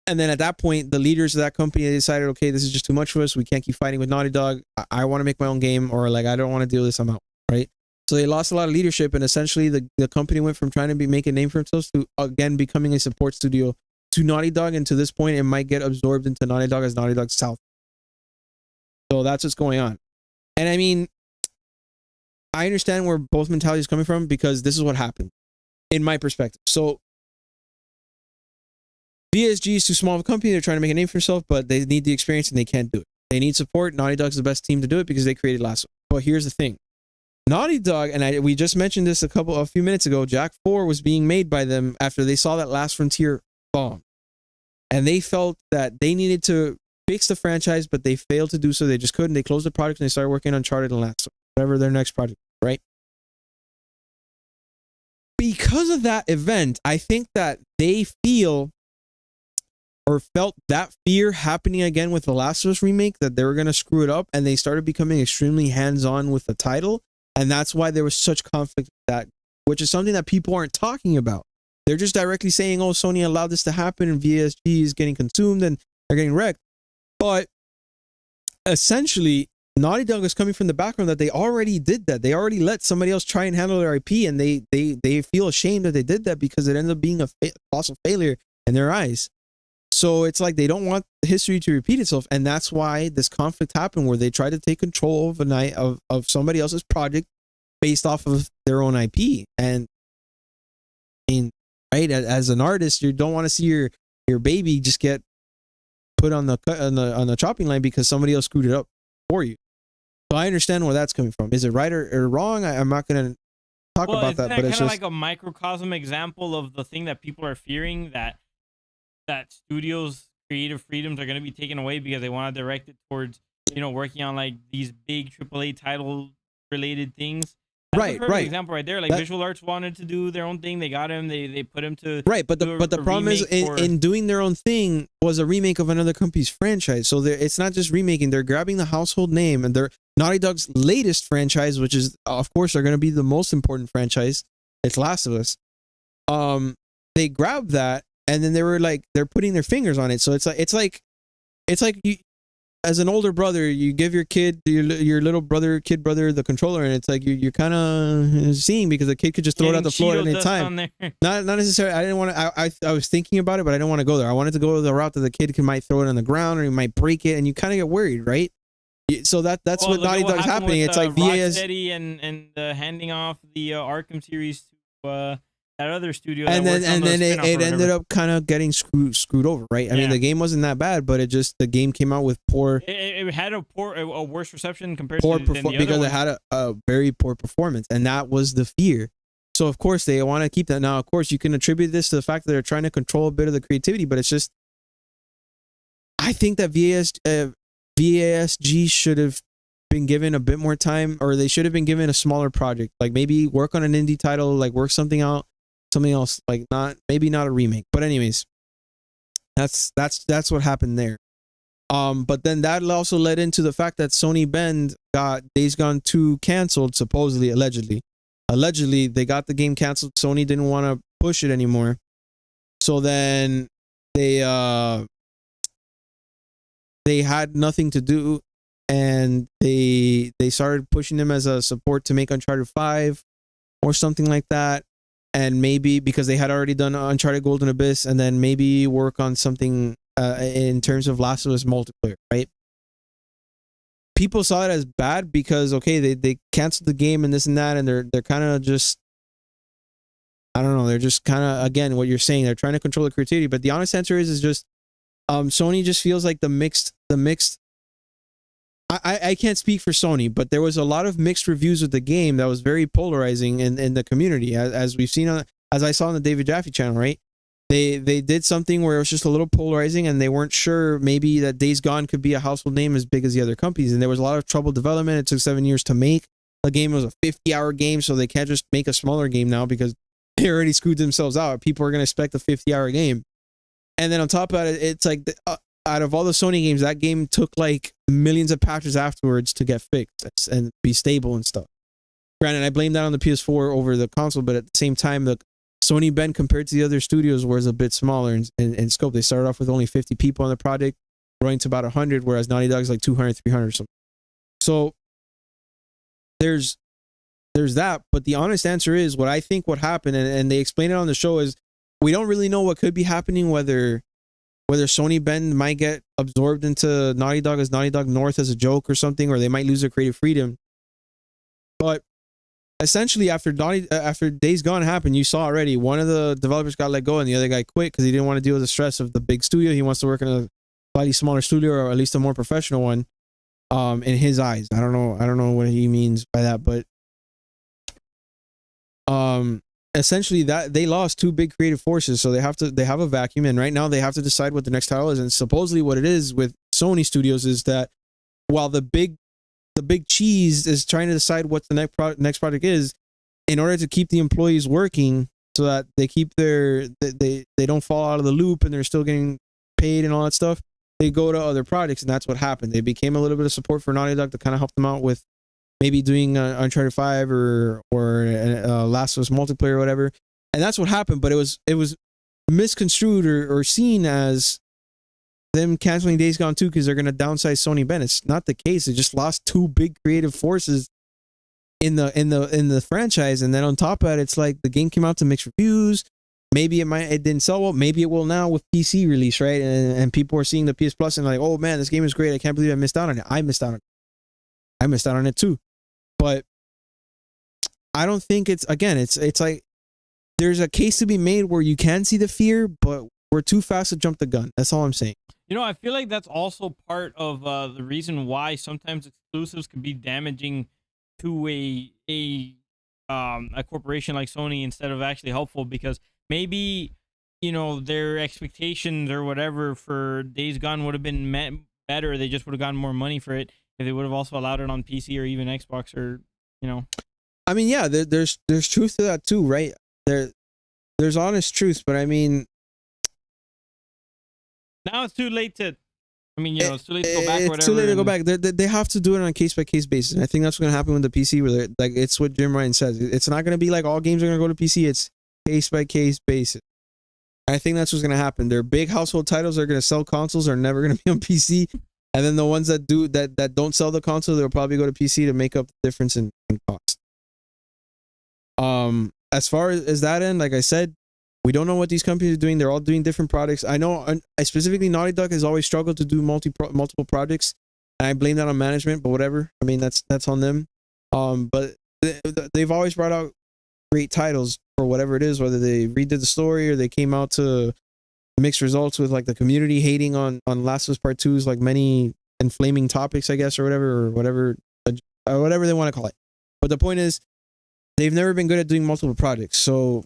And then at that point, the leaders of that company decided, okay, this is just too much for us. We can't keep fighting with Naughty Dog. I want to make my own game, or like, I don't want to deal with this. I'm out, right? So they lost a lot of leadership, and essentially the company went from trying to make a name for themselves to, again, becoming a support studio to Naughty Dog. And to this point, it might get absorbed into Naughty Dog as Naughty Dog South. So that's what's going on. And I mean, I understand where both mentalities coming from, because this is what happened in my perspective. So VSG is too small of a company. They're trying to make a name for themselves, but they need the experience and they can't do it. They need support. Naughty Dog's the best team to do it because they created Last of Us. But here's the thing. Naughty Dog, and we just mentioned this a few minutes ago, Jack 4 was being made by them after they saw that Last Frontier bomb. And they felt that they needed to fix the franchise, but they failed to do so. They just couldn't. They closed the project and they started working on Uncharted and Last of Us, whatever their next project, right? Because of that event, I think that they felt that fear happening again with the Last of Us remake, that they were going to screw it up, and they started becoming extremely hands-on with the title, and that's why there was such conflict with that, which is something that people aren't talking about. They're just directly saying, oh, Sony allowed this to happen, and VSG is getting consumed, and they're getting wrecked. But essentially, Naughty Dog is coming from the background that they already did that. They already let somebody else try and handle their IP, and they feel ashamed that they did that because it ended up being a colossal failure in their eyes. So it's like they don't want history to repeat itself, and that's why this conflict happened, where they tried to take control of of somebody else's project based off of their own IP. And I mean, right, as an artist, you don't want to see your baby just get put on the chopping line because somebody else screwed it up for you. So I understand where that's coming from. Is it right or wrong? I'm not going to talk about that, but it's kind of just like a microcosm example of the thing that people are fearing, that studios' creative freedoms are going to be taken away because they want to direct it towards, working on like these big AAA title related things. That's a perfect example right there. Like Visual Arts wanted to do their own thing. They got him. They put him to but the problem is in doing their own thing was a remake of another company's franchise. So it's not just remaking. They're grabbing the household name, and they're Naughty Dog's latest franchise, which is of course are going to be the most important franchise. It's Last of Us. They grabbed that, and then they're putting their fingers on it. So it's like you, as an older brother, you give your little brother the controller, and it's like you're kind of seeing, because the kid could just throw it out the floor at any time. Not necessarily. I didn't want to. I was thinking about it, but I didn't want to go there. I wanted to go the route that the kid might throw it on the ground, or he might break it, and you kind of get worried, right? So that's what Naughty Dog's happening. It's like VAS and handing off the Arkham series to that other studio, and then it ended up kind of getting screwed over, right? I mean, the game wasn't that bad, but the game came out with poor. It had a worse reception compared to the other because ones. it had a very poor performance, and that was the fear. So of course they want to keep that. Now, of course, you can attribute this to the fact that they're trying to control a bit of the creativity, but it's just, I think that VASG should have been given a bit more time, or they should have been given a smaller project, like maybe work on an indie title, like work something else, like maybe not a remake. But anyways, that's what happened there. But then that also led into the fact that Sony Bend got Days Gone 2 canceled, supposedly, allegedly they got the game canceled. Sony didn't want to push it anymore, so then they had nothing to do, and they started pushing them as a support to make Uncharted 5 or something like that. And maybe because they had already done Uncharted Golden Abyss, and then maybe work on something in terms of Last of Us multiplayer, right? People saw it as bad because, okay, they canceled the game and this and that, and they're kind of just, I don't know, they're just kind of, again, what you're saying, they're trying to control the creativity. But the honest answer is just Sony just feels like the mixed. I can't speak for Sony, but there was a lot of mixed reviews of the game that was very polarizing in the community, as we've seen as I saw on the David Jaffe channel, right? They did something where it was just a little polarizing, and they weren't sure maybe that Days Gone could be a household name as big as the other companies, and there was a lot of trouble development. It took 7 years to make. The game was a 50-hour game, so they can't just make a smaller game now because they already screwed themselves out. People are going to expect a 50-hour game. And then on top of it, it's like out of all the Sony games, that game took like millions of patches afterwards to get fixed and be stable and stuff. Granted, I blame that on the PS4 over the console, but at the same time, the Sony Bend compared to the other studios was a bit smaller in scope. They started off with only 50 people on the project, growing to about 100, whereas Naughty Dog's like 200, 300 or something. So there's that, but the honest answer is what I think what happened, and they explain it on the show, is we don't really know what could be happening, whether Sony Bend might get absorbed into Naughty Dog as Naughty Dog North as a joke or something, or they might lose their creative freedom. But essentially, after Days Gone happened, you saw already one of the developers got let go and the other guy quit because he didn't want to deal with the stress of the big studio. He wants to work in a slightly smaller studio, or at least a more professional one. In his eyes, I don't know what he means by that, but essentially that they lost two big creative forces, so they have a vacuum, and right now they have to decide what the next title is. And supposedly what it is with Sony Studios is that while the big cheese is trying to decide what the next project is, in order to keep the employees working so that they keep they don't fall out of the loop and they're still getting paid and all that stuff, they go to other projects. And that's what happened. They became a little bit of support for Naughty Dog to kind of help them out with maybe doing Uncharted 5 or Last of Us multiplayer or whatever. And that's what happened. But it was misconstrued or seen as them canceling Days Gone 2 because they're going to downsize Sony Bend. It's not the case. They just lost two big creative forces in the franchise. And then on top of that, it's like the game came out to mixed reviews. maybe it didn't sell well. Maybe it will now with PC release, right? And people are seeing the PS Plus and like, oh man, this game is great. I can't believe I missed out on it. I missed out on it. I missed out on it too. But I don't think it's like there's a case to be made where you can see the fear, but we're too fast to jump the gun. That's all I'm saying. You know, I feel like that's also part of the reason why sometimes exclusives can be damaging to a corporation like Sony instead of actually helpful, because maybe, you know, their expectations or whatever for Days Gone would have been met better. They just would have gotten more money for it if they would have also allowed it on PC or even Xbox, or, you know. I mean, yeah, there's truth to that too, right? There's honest truth, but I mean, now it's too late to. I mean, you know, it's too late to go back. Or whatever. It's too late to go back. They have to do it on a case by case basis. And I think that's what's going to happen with the PC. Where like it's what Jim Ryan says. It's not going to be like all games are going to go to PC. It's case by case basis. I think that's what's going to happen. Their big household titles are going to sell consoles are never going to be on PC, and then the ones that do that don't sell the console, they'll probably go to PC to make up the difference in cost. As far as that end, like I said, we don't know what these companies are doing. They're all doing different products. I know, I specifically Naughty Dog has always struggled to do multiple projects, and I blame that on management. But whatever. I mean, that's on them. But they've always brought out great titles for whatever it is, whether they redid the story or they came out to mixed results with like the community hating on Last of Us Part 2's like many inflaming topics, I guess, or whatever they want to call it. But the point is, they've never been good at doing multiple projects. So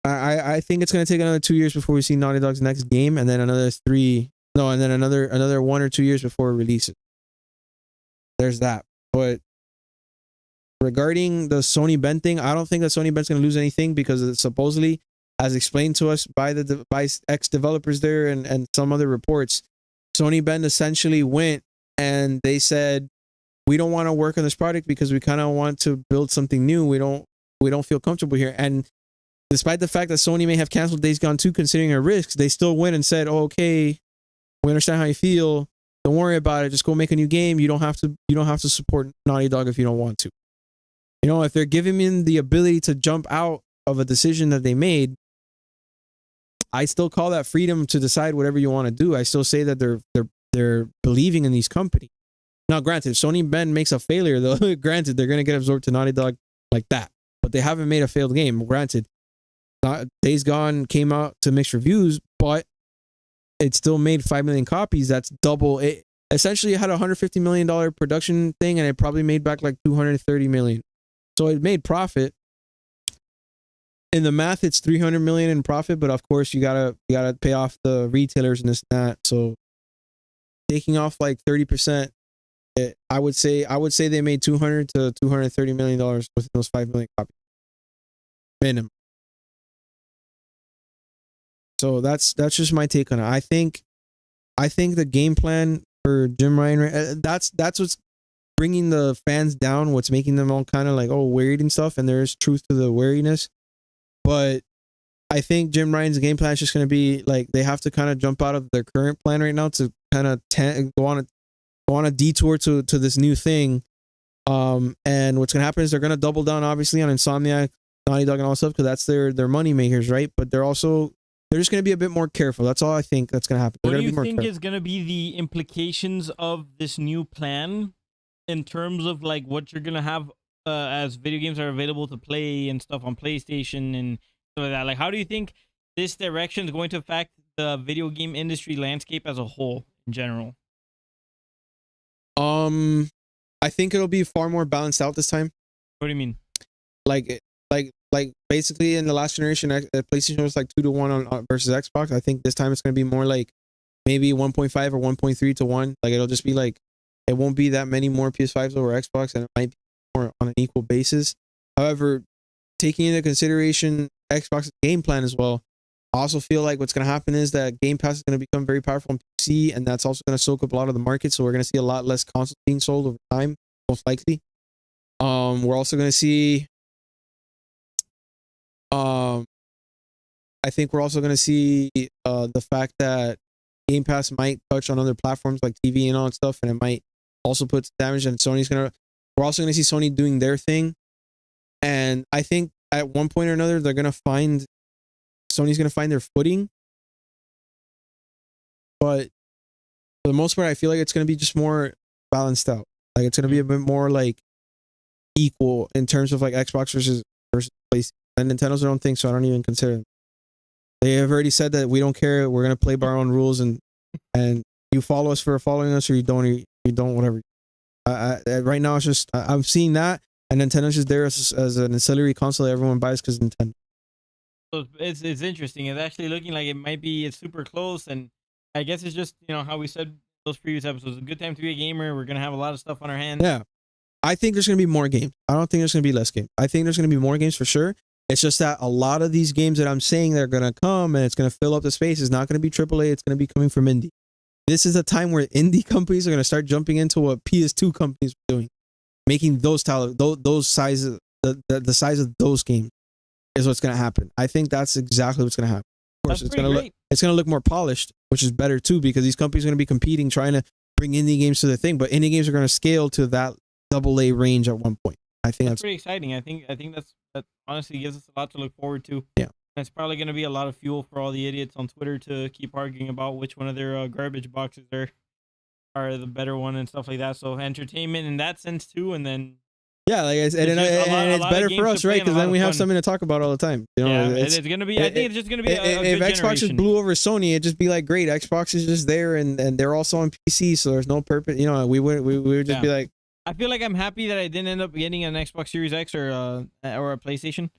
I think it's going to take another 2 years before we see Naughty Dog's next game, and then another 1 or 2 years before it releases. There's that. But regarding the Sony Ben thing, I don't think that Sony Ben's going to lose anything, because it's supposedly, as explained to us by ex-developers there and some other reports, Sony Ben essentially went and they said, we don't want to work on this project because we kind of want to build something new. We don't feel comfortable here. And despite the fact that Sony may have canceled Days Gone 2 considering their risks, they still went and said, oh, okay, we understand how you feel. Don't worry about it. Just go make a new game. You don't have to support Naughty Dog if you don't want to. You know, if they're giving them the ability to jump out of a decision that they made, I still call that freedom to decide whatever you want to do. I still say that they're believing in these companies. Now, granted, if Sony Ben makes a failure, though, granted, they're going to get absorbed to Naughty Dog like that. But they haven't made a failed game. Granted, Days Gone came out to mixed reviews, but it still made 5 million copies. That's double. It essentially had a $150 million production thing, and it probably made back like $230 million. So it made profit. In the math, it's $300 million in profit, but of course you gotta pay off the retailers and this and that. So taking off like 30%, I would say they made $200 to $230 million within those 5 million copies minimum. So that's just my take on it. I think the game plan for Jim Ryan, that's what's bringing the fans down. What's making them all kind of like worried and stuff. And there is truth to the wariness, but I think Jim Ryan's game plan is just going to be like they have to kind of jump out of their current plan right now to kind of go on a detour to this new thing. And what's going to happen is they're going to double down obviously on Insomniac, Naughty Dog, and all stuff because that's their money makers, right? But they're just going to be a bit more careful. That's all I think that's going to happen. What do you think is going to be the implications of this new plan in terms of like what you're going to have as video games are available to play and stuff on PlayStation and stuff like that? Like, how do you think this direction is going to affect the video game industry landscape as a whole in general? I think it'll be far more balanced out this time. What do you mean? Like basically in the last generation, PlayStation was like 2-1 on versus Xbox. I think this time it's going to be more like maybe 1.5 or 1.3 to 1. Like it'll just be like, it won't be that many more PS5s over Xbox, and it might be more on an equal basis. However, taking into consideration Xbox's game plan as well, I also feel like what's going to happen is that Game Pass is going to become very powerful on PC, and that's also going to soak up a lot of the market. So we're going to see a lot less consoles being sold over time, most likely. We're also going to see, I think we're also going to see the fact that Game Pass might touch on other platforms like TV and all that stuff, and it might also put damage. And we're also going to see Sony doing their thing. And I think at one point or another, they're going to find Sony's gonna find their footing, but for the most part, I feel like it's gonna be just more balanced out. Like it's gonna be a bit more like equal in terms of like Xbox versus PlayStation. And Nintendo's their own thing, so I don't even consider them. They have already said that we don't care. We're gonna play by our own rules, and you follow us for following us, or you don't, whatever. Right now, it's just I'm seeing that, and Nintendo's just there as an ancillary console that everyone buys because Nintendo. So it's interesting. It's actually looking like it's super close, and I guess it's just how we said those previous episodes. It's a good time to be a gamer. We're gonna have a lot of stuff on our hands. Yeah, I think there's gonna be more games. I don't think there's gonna be less games. I think there's gonna be more games for sure. It's just that a lot of these games that I'm saying they're gonna come and it's gonna fill up the space is not gonna be AAA. It's gonna be coming from indie. This is a time where indie companies are gonna start jumping into what PS2 companies are doing, making those sizes, the size of those games is what's gonna happen. I think that's exactly what's gonna happen. Of course, it's gonna look more polished, which is better too, because these companies are gonna be competing, trying to bring indie games to the thing. But indie games are gonna scale to that AA range at one point. I think that's pretty exciting. I think that honestly gives us a lot to look forward to. Yeah. And it's probably going to be a lot of fuel for all the idiots on Twitter to keep arguing about which one of their garbage boxes are the better one and stuff like that. So entertainment in that sense too, and then like I said, and it's better for us, right? Because then we have something to talk about all the time. It's gonna be. I think it's just gonna be. If Xbox just blew over Sony, it'd just be like, great, Xbox is just there, and they're also on PC, so there's no purpose. We would just be like. I feel like I'm happy that I didn't end up getting an Xbox Series X or a PlayStation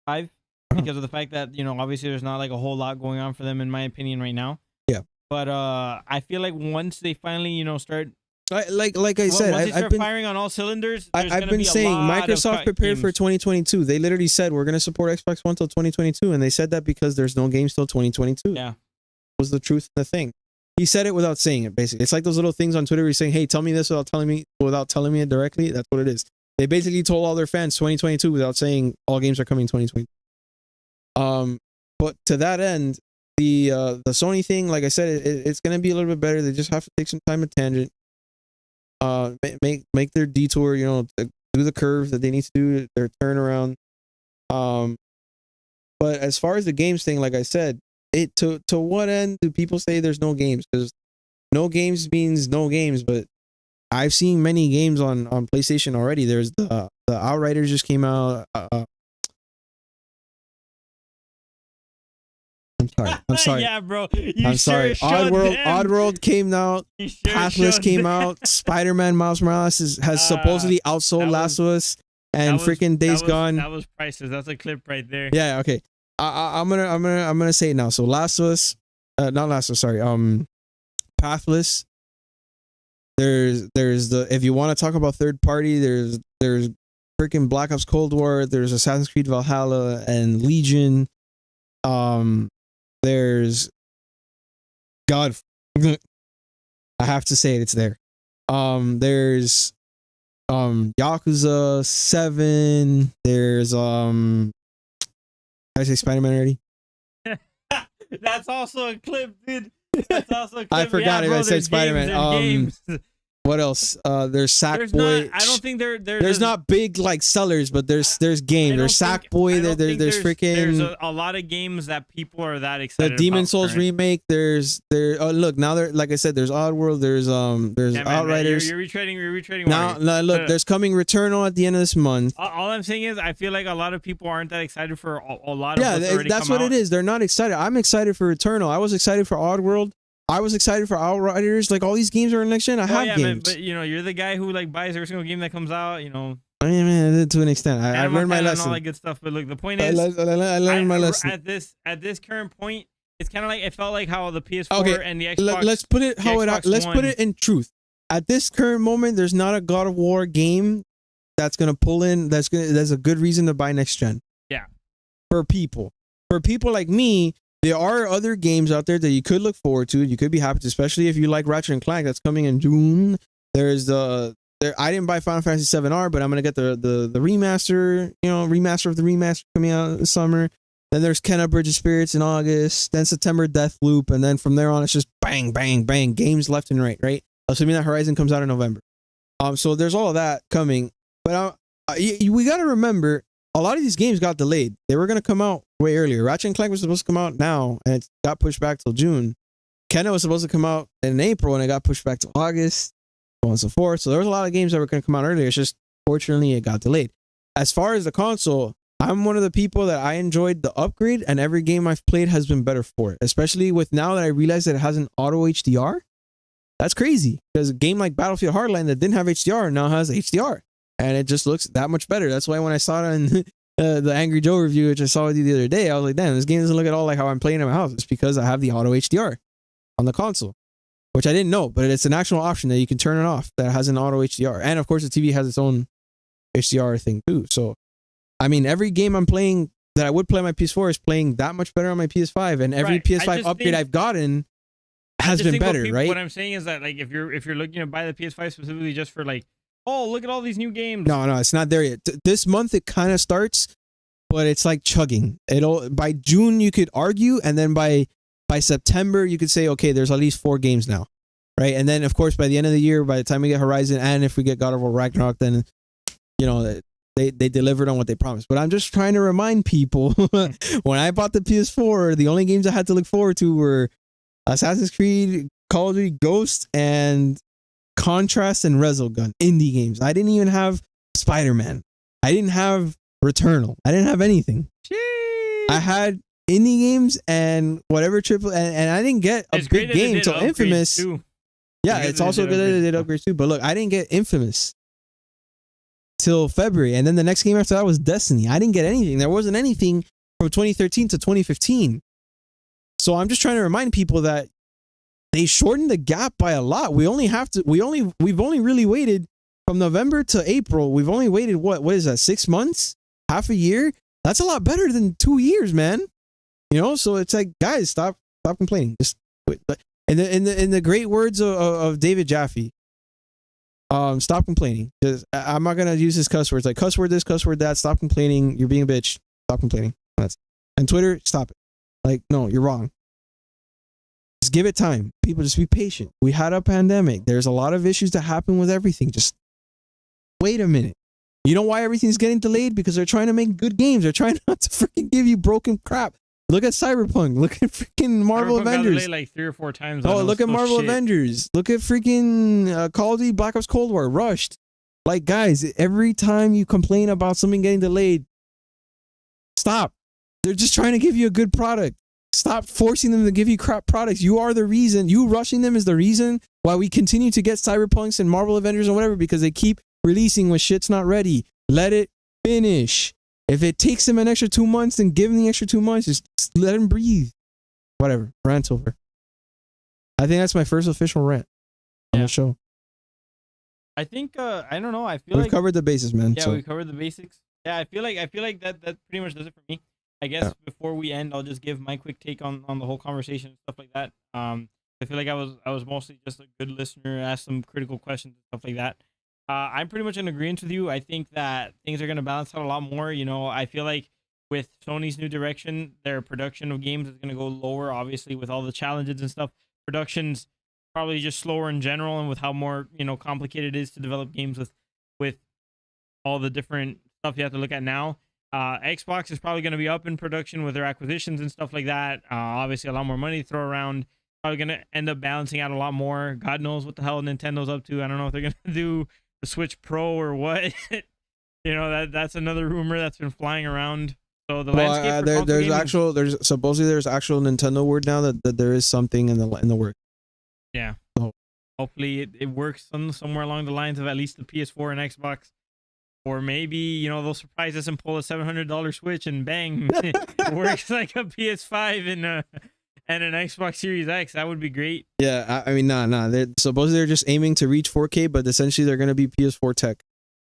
5 because of the fact that obviously there's not like a whole lot going on for them in my opinion right now. Yeah. But I feel like once they finally start like I said, once they start firing on all cylinders, I've been saying Microsoft prepared for 2022. They literally said we're going to support Xbox One till 2022, and they said that because there's no games till 2022. Yeah. Was the truth of the thing. He said it without saying it, basically. It's like those little things on Twitter where he's saying, hey, tell me this without telling me it directly. That's what it is. They basically told all their fans 2022 without saying all games are coming 2020. But to that end, the Sony thing, like I said, it's going to be a little bit better. They just have to take some time at tangent. Make their detour, do the curve that they need to do, their turnaround. But as far as the games thing, like I said, to what end do people say there's no games? Because no games means no games, but I've seen many games on PlayStation already. There's the Outriders just came out. I'm sorry. Yeah, bro. I'm sorry. Oddworld came out. Pathless came out. Spider-Man Miles Morales has supposedly outsold Last of Us and freaking Days Gone. That was priceless. That's a clip right there. Yeah. Okay. I'm gonna say it now. So Last of Us, not Last of Us. Sorry. Pathless. There's the, if you want to talk about third party, there's freaking Black Ops Cold War. There's Assassin's Creed Valhalla and Legion. There's God. I have to say it. It's there. There's Yakuza 7. There's did I say Spider-Man already? That's also a clip, dude. That's also a clip. I forgot if I said Spider-Man. What else? There's Sackboy. I don't think there's not big like sellers, but there's games. There's Sackboy. There's freaking. There's a lot of games that people are that excited. The Demon Souls remake. Look, now like I said, there's Oddworld. There's Outriders. You're retreading. Now look, there's coming Returnal at the end of this month. All I'm saying is I feel like a lot of people aren't that excited for a lot of. Yeah, that's what it is. They're not excited. I'm excited for Returnal. I was excited for Oddworld. I was excited for Outriders. Like all these games are in next gen. I have games. But you're the guy who like buys every single game that comes out. I mean, to an extent, I learned my lesson. All that good stuff. But look, the point is, I learned my lesson. At this current point, it's kind of like it felt like how the PS4 and the Xbox. Let's put it put it in truth. At this current moment, there's not a God of War game that's gonna pull in. That's a good reason to buy next gen. Yeah. For people like me. There are other games out there that you could look forward to. You could be happy to, especially if you like Ratchet and Clank. That's coming in June. There's I didn't buy Final Fantasy 7R, but I'm gonna get the remaster. Remaster of the remaster coming out this summer. Then there's Kena Bridge of Spirits in August. Then September Deathloop, and then from there on it's just bang, bang, bang games left and right. Right. Assuming that Horizon comes out in November. So there's all of that coming. But we got to remember a lot of these games got delayed. They were gonna come out way earlier. Ratchet and Clank was supposed to come out now, and it got pushed back till June. Kenna was supposed to come out in April, and it got pushed back to August, so on and so forth. So there was a lot of games that were gonna come out earlier. It's just fortunately it got delayed. As far as the console, I'm one of the people that I enjoyed the upgrade, and every game I've played has been better for it. Especially with now that I realize that it has an auto HDR. That's crazy because a game like Battlefield Hardline that didn't have HDR now has HDR, and it just looks that much better. That's why when I saw it in the Angry Joe review, which I saw with you the other day, I was like, damn, this game doesn't look at all like how I'm playing at my house. It's because I have the auto HDR on the console, which I didn't know, but it's an actual option that you can turn it off that has an auto HDR. And of course, the TV has its own HDR thing too. So, I mean, every game I'm playing that I would play on my PS4 is playing that much better on my PS5, and every PS5 upgrade I've gotten has been better, right? What I'm saying is that, like, if you're looking to buy the PS5 specifically just for like, oh, look at all these new games. No, it's not there yet. This month it kind of starts, but it's like chugging. It'll by June you could argue, and then by September you could say, okay, there's at least 4 games now, right? And then of course by the end of the year, by the time we get Horizon, and if we get God of War Ragnarok, then you know they delivered on what they promised. But I'm just trying to remind people when I bought the PS4, the only games I had to look forward to were Assassin's Creed, Call of Duty Ghost, and Contrast and Resogun indie games. I didn't even have Spider-Man. I didn't have Returnal. I didn't have anything. Jeez. I had indie games and whatever triple, and I didn't get a big game till Infamous. Too. Yeah, it's also good that they did upgrades too. But look, I didn't get Infamous till February, and then the next game after that was Destiny. I didn't get anything. There wasn't anything from 2013 to 2015. So I'm just trying to remind people that they shortened the gap by a lot. We've only really waited from November to April. We've only waited what is that? 6 months? Half a year? That's a lot better than 2 years, man. You know, so it's like, guys, stop complaining. Just quit. In the great words of David Jaffe, stop complaining. I'm not gonna use his cuss words like cuss word this, cuss word that. Stop complaining. You're being a bitch. Stop complaining. And Twitter, stop it. Like, no, you're wrong. Just give it time. People, just be patient. We had a pandemic. There's a lot of issues that happen with everything. Just wait a minute. You know why everything's getting delayed? Because they're trying to make good games. They're trying not to freaking give you broken crap. Look at Cyberpunk. Look at freaking Marvel Avengers. Got like 3 or 4 times. Oh, look at Marvel Avengers. Look at freaking Call of Duty Black Ops Cold War. Rushed. Like, guys, every time you complain about something getting delayed, stop. They're just trying to give you a good product. Stop forcing them to give you crap products. You are the reason. You rushing them is the reason why we continue to get Cyberpunks and Marvel Avengers and whatever, because they keep releasing when shit's not ready. Let it finish. If it takes them an extra 2 months, then give them the extra 2 months. Just let them breathe. Whatever. Rant's over. I think that's my first official rant on the show. I think I don't know. I feel we've like covered the bases, man. Yeah, we covered the basics. Yeah, I feel like that pretty much does it for me. I guess before we end, I'll just give my quick take on the whole conversation and stuff like that. I feel like I was mostly just a good listener, asked some critical questions and stuff like that. I'm pretty much in agreement with you. I think that things are going to balance out a lot more. You know, I feel like with Sony's new direction, their production of games is going to go lower, obviously, with all the challenges and stuff. Production's probably just slower in general, and with how more, you know, complicated it is to develop games with all the different stuff you have to look at now. Xbox is probably going to be up in production with their acquisitions and stuff like that. Obviously, a lot more money to throw around. Probably going to end up balancing out a lot more. God knows what the hell Nintendo's up to. I don't know if they're going to do the Switch Pro or what. You know, that's another rumor that's been flying around. So the landscape for there's supposedly actual Nintendo word now that there is something in the work. Yeah. So hopefully it works somewhere along the lines of at least the PS4 and Xbox. Or maybe, you know, they'll surprise us and pull a $700 Switch and bang, it works like a PS5 and an Xbox Series X. That would be great. Yeah, I mean, nah. Supposedly they're just aiming to reach 4K, but essentially they're going to be PS4 tech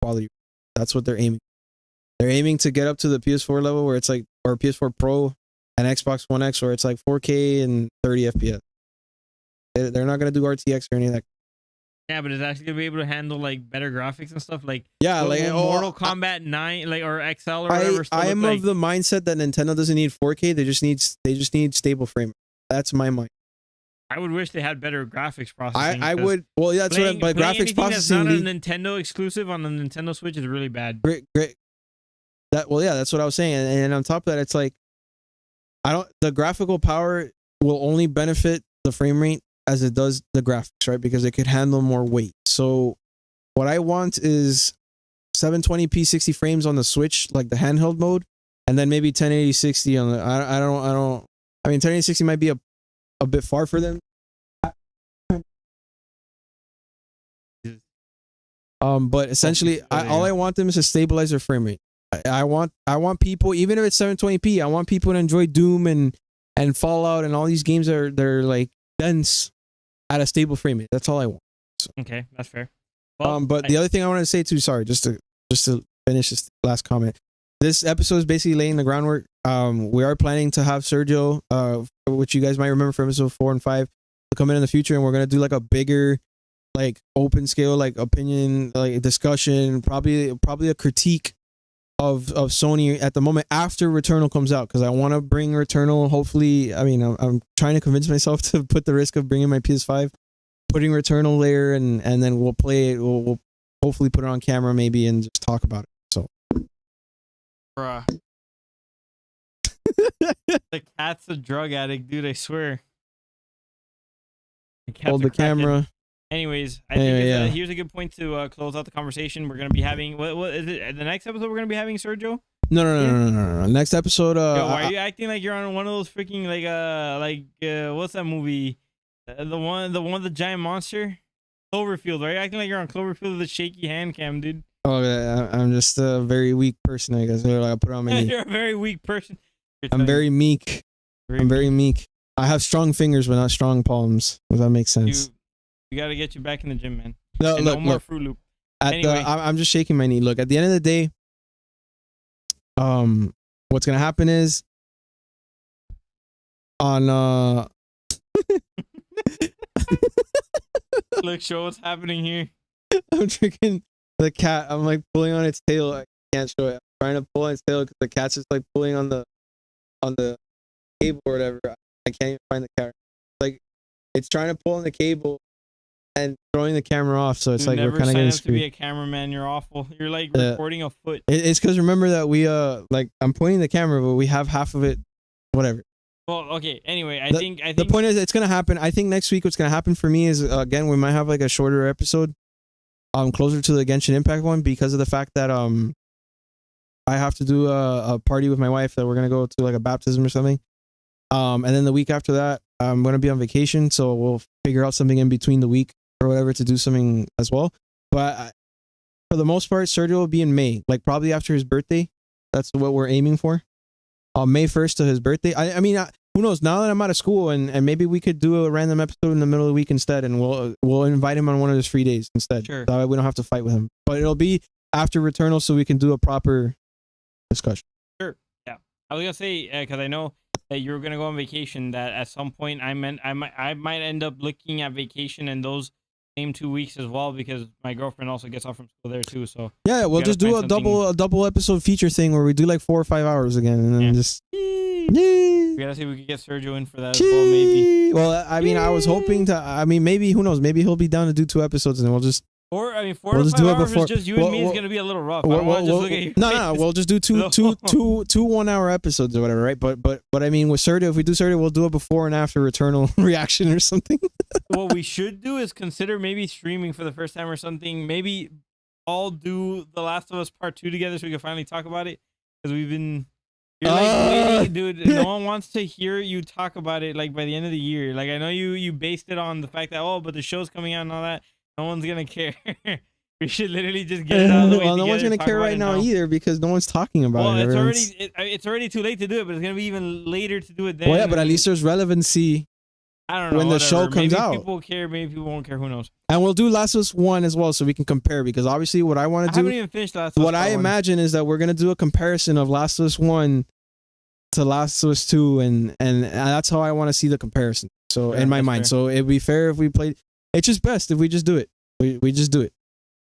quality. That's what they're aiming. They're aiming to get up to the PS4 level where it's like, or PS4 Pro and Xbox One X, where it's like 4K and 30 FPS. They're not going to do RTX or any of that. Yeah, but it's actually gonna be able to handle like better graphics and stuff. Like Mortal Kombat 9, like, or XL or whatever. I am of the mindset that Nintendo doesn't need 4K. They just need stable frame. That's my mind. I would wish they had better graphics processing. I would. Well, yeah, that's what. But graphics processing. That's not a Nintendo exclusive on the Nintendo Switch is really bad. Great. that's what I was saying. And on top of that, it's like the graphical power will only benefit the frame rate as it does the graphics, right? Because it could handle more weight. So what I want is 720p 60 frames on the Switch, like the handheld mode, and then maybe 1080 60 on the I mean 1080 60 might be a bit far for them. But essentially all I want them is to stabilize their frame rate. I want people, even if it's 720p, I want people to enjoy Doom and Fallout and all these games that they're like dense at a stable frame rate. That's all I want. So. Okay, that's fair. Well, but the other thing I wanted to say too, sorry, just to finish this last comment. This episode is basically laying the groundwork. We are planning to have Sergio, which you guys might remember from episode 4 and 5, to come in the future, and we're gonna do like a bigger, like open scale, like opinion, like discussion, probably a critique of Sony at the moment after Returnal comes out, because I want to bring Returnal. Hopefully, I mean, I'm trying to convince myself to put the risk of bringing my PS5, putting Returnal there, and then we'll play it. We'll hopefully put it on camera maybe and just talk about it. So, bruh. The cat's a drug addict, dude. I swear. Hold the camera. Anyways, I think here's a good point to close out the conversation. We're gonna be having what is it? The next episode we're gonna be having Sergio. No. Next episode. Yo, why are you acting like you're on one of those freaking what's that movie? The one with the giant monster, Cloverfield. Right? You're acting like you're on Cloverfield with a shaky hand cam, dude. Oh, I'm just a very weak person, I guess. Like, I put on my knee. You're a very weak person. I'm very meek. I'm very meek. I have strong fingers, but not strong palms. Does that make sense? We gotta get you back in the gym, man. No, and look, no more Fruit Loop. Anyway. I'm just shaking my knee. Look, at the end of the day, what's gonna happen is on Look, show what's happening here. I'm tricking the cat. I'm like pulling on its tail. I can't show it. I'm trying to pull on its tail because the cat's just like pulling on the cable or whatever. I can't even find the camera. Like, it's trying to pull on the cable and throwing the camera off. So it's like we're kind of getting screwed. To be a cameraman, you're awful. You're like recording a foot. It's because remember that we like I'm pointing the camera, but we have half of it. Whatever. Well, okay. Anyway, I think the point is it's gonna happen. I think next week what's gonna happen for me is again we might have like a shorter episode, closer to the Genshin Impact one, because of the fact that I have to do a party with my wife that we're gonna go to, like a baptism or something. And then the week after that, I'm gonna be on vacation, so we'll figure out something in between the week or whatever to do something as well. But for the most part, Sergio will be in May, like probably after his birthday. That's what we're aiming for. May 1st to his birthday. I mean, who knows? Now that I'm out of school, and maybe we could do a random episode in the middle of the week instead, and we'll invite him on one of his free days instead. Sure. That way we don't have to fight with him. But it'll be after Returnal, so we can do a proper discussion. Sure. Yeah. I was gonna say because I know that you're gonna go on vacation. That at some point I might end up looking at vacation in those same 2 weeks as well, because my girlfriend also gets off from school there too. So yeah, we'll just do a double episode feature thing where we do like 4 or 5 hours again, and then just. We gotta see if we could get Sergio in for that as well, maybe. Well, I mean, I was hoping to. I mean, maybe who knows? Maybe he'll be down to do 2 episodes, and we'll just. Or I mean, 4 to 5 hours is just you and me is gonna be a little rough. I don't want to just look at you. No, we'll just do two 1 hour episodes or whatever, right? But I mean, with Sergio, if we do Sergio, we'll do a before and after Returnal reaction or something. What we should do is consider maybe streaming for the first time or something. Maybe all do The Last of Us Part 2 together so we can finally talk about it, because we've been. You're like waiting, dude. No one wants to hear you talk about it like by the end of the year. Like I know you based it on the fact that but the show's coming out and all that. No one's gonna care. We should literally just get it out of the way. Well, no one's gonna care right now either, because no one's talking about it. Well, it's already too late to do it, but it's gonna be even later to do it then. Well, yeah, but at least there's relevancy. I don't know. When the show comes out, maybe people care, maybe people won't care. Who knows? And we'll do Last of Us 1 as well, so we can compare. Because obviously, what I want to do. I haven't even finished Last of Us. What I imagine is that we're gonna do a comparison of Last of Us 1 to Last of Us 2, and that's how I want to see the comparison. So in my mind, so it'd be fair if we played. It's just best if we just do it. We just do it.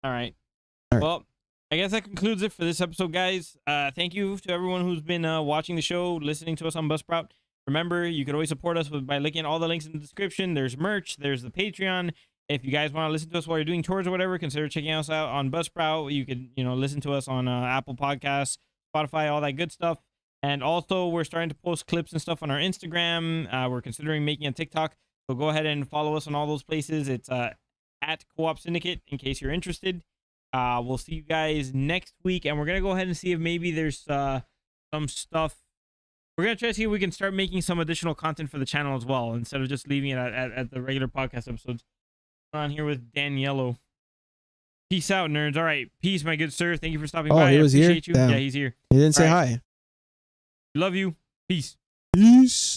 All right. Well, I guess that concludes it for this episode, guys. Thank you to everyone who's been watching the show, listening to us on Buzzsprout. Remember, you could always support us by linking at all the links in the description. There's merch. There's the Patreon. If you guys want to listen to us while you're doing chores or whatever, consider checking us out on Buzzsprout. You could, listen to us on Apple Podcasts, Spotify, all that good stuff. And also, we're starting to post clips and stuff on our Instagram. We're considering making a TikTok. So go ahead and follow us on all those places. It's at Co-Op Syndicate in case you're interested. We'll see you guys next week. And we're going to go ahead and see if maybe there's some stuff. We're going to try to see if we can start making some additional content for the channel as well, instead of just leaving it at the regular podcast episodes. On here with Daniello. Peace out, nerds. All right. Peace, my good sir. Thank you for stopping by. He was I appreciate here? you. Damn. Yeah, he's here. He didn't say All right. hi. Love you. Peace. Peace.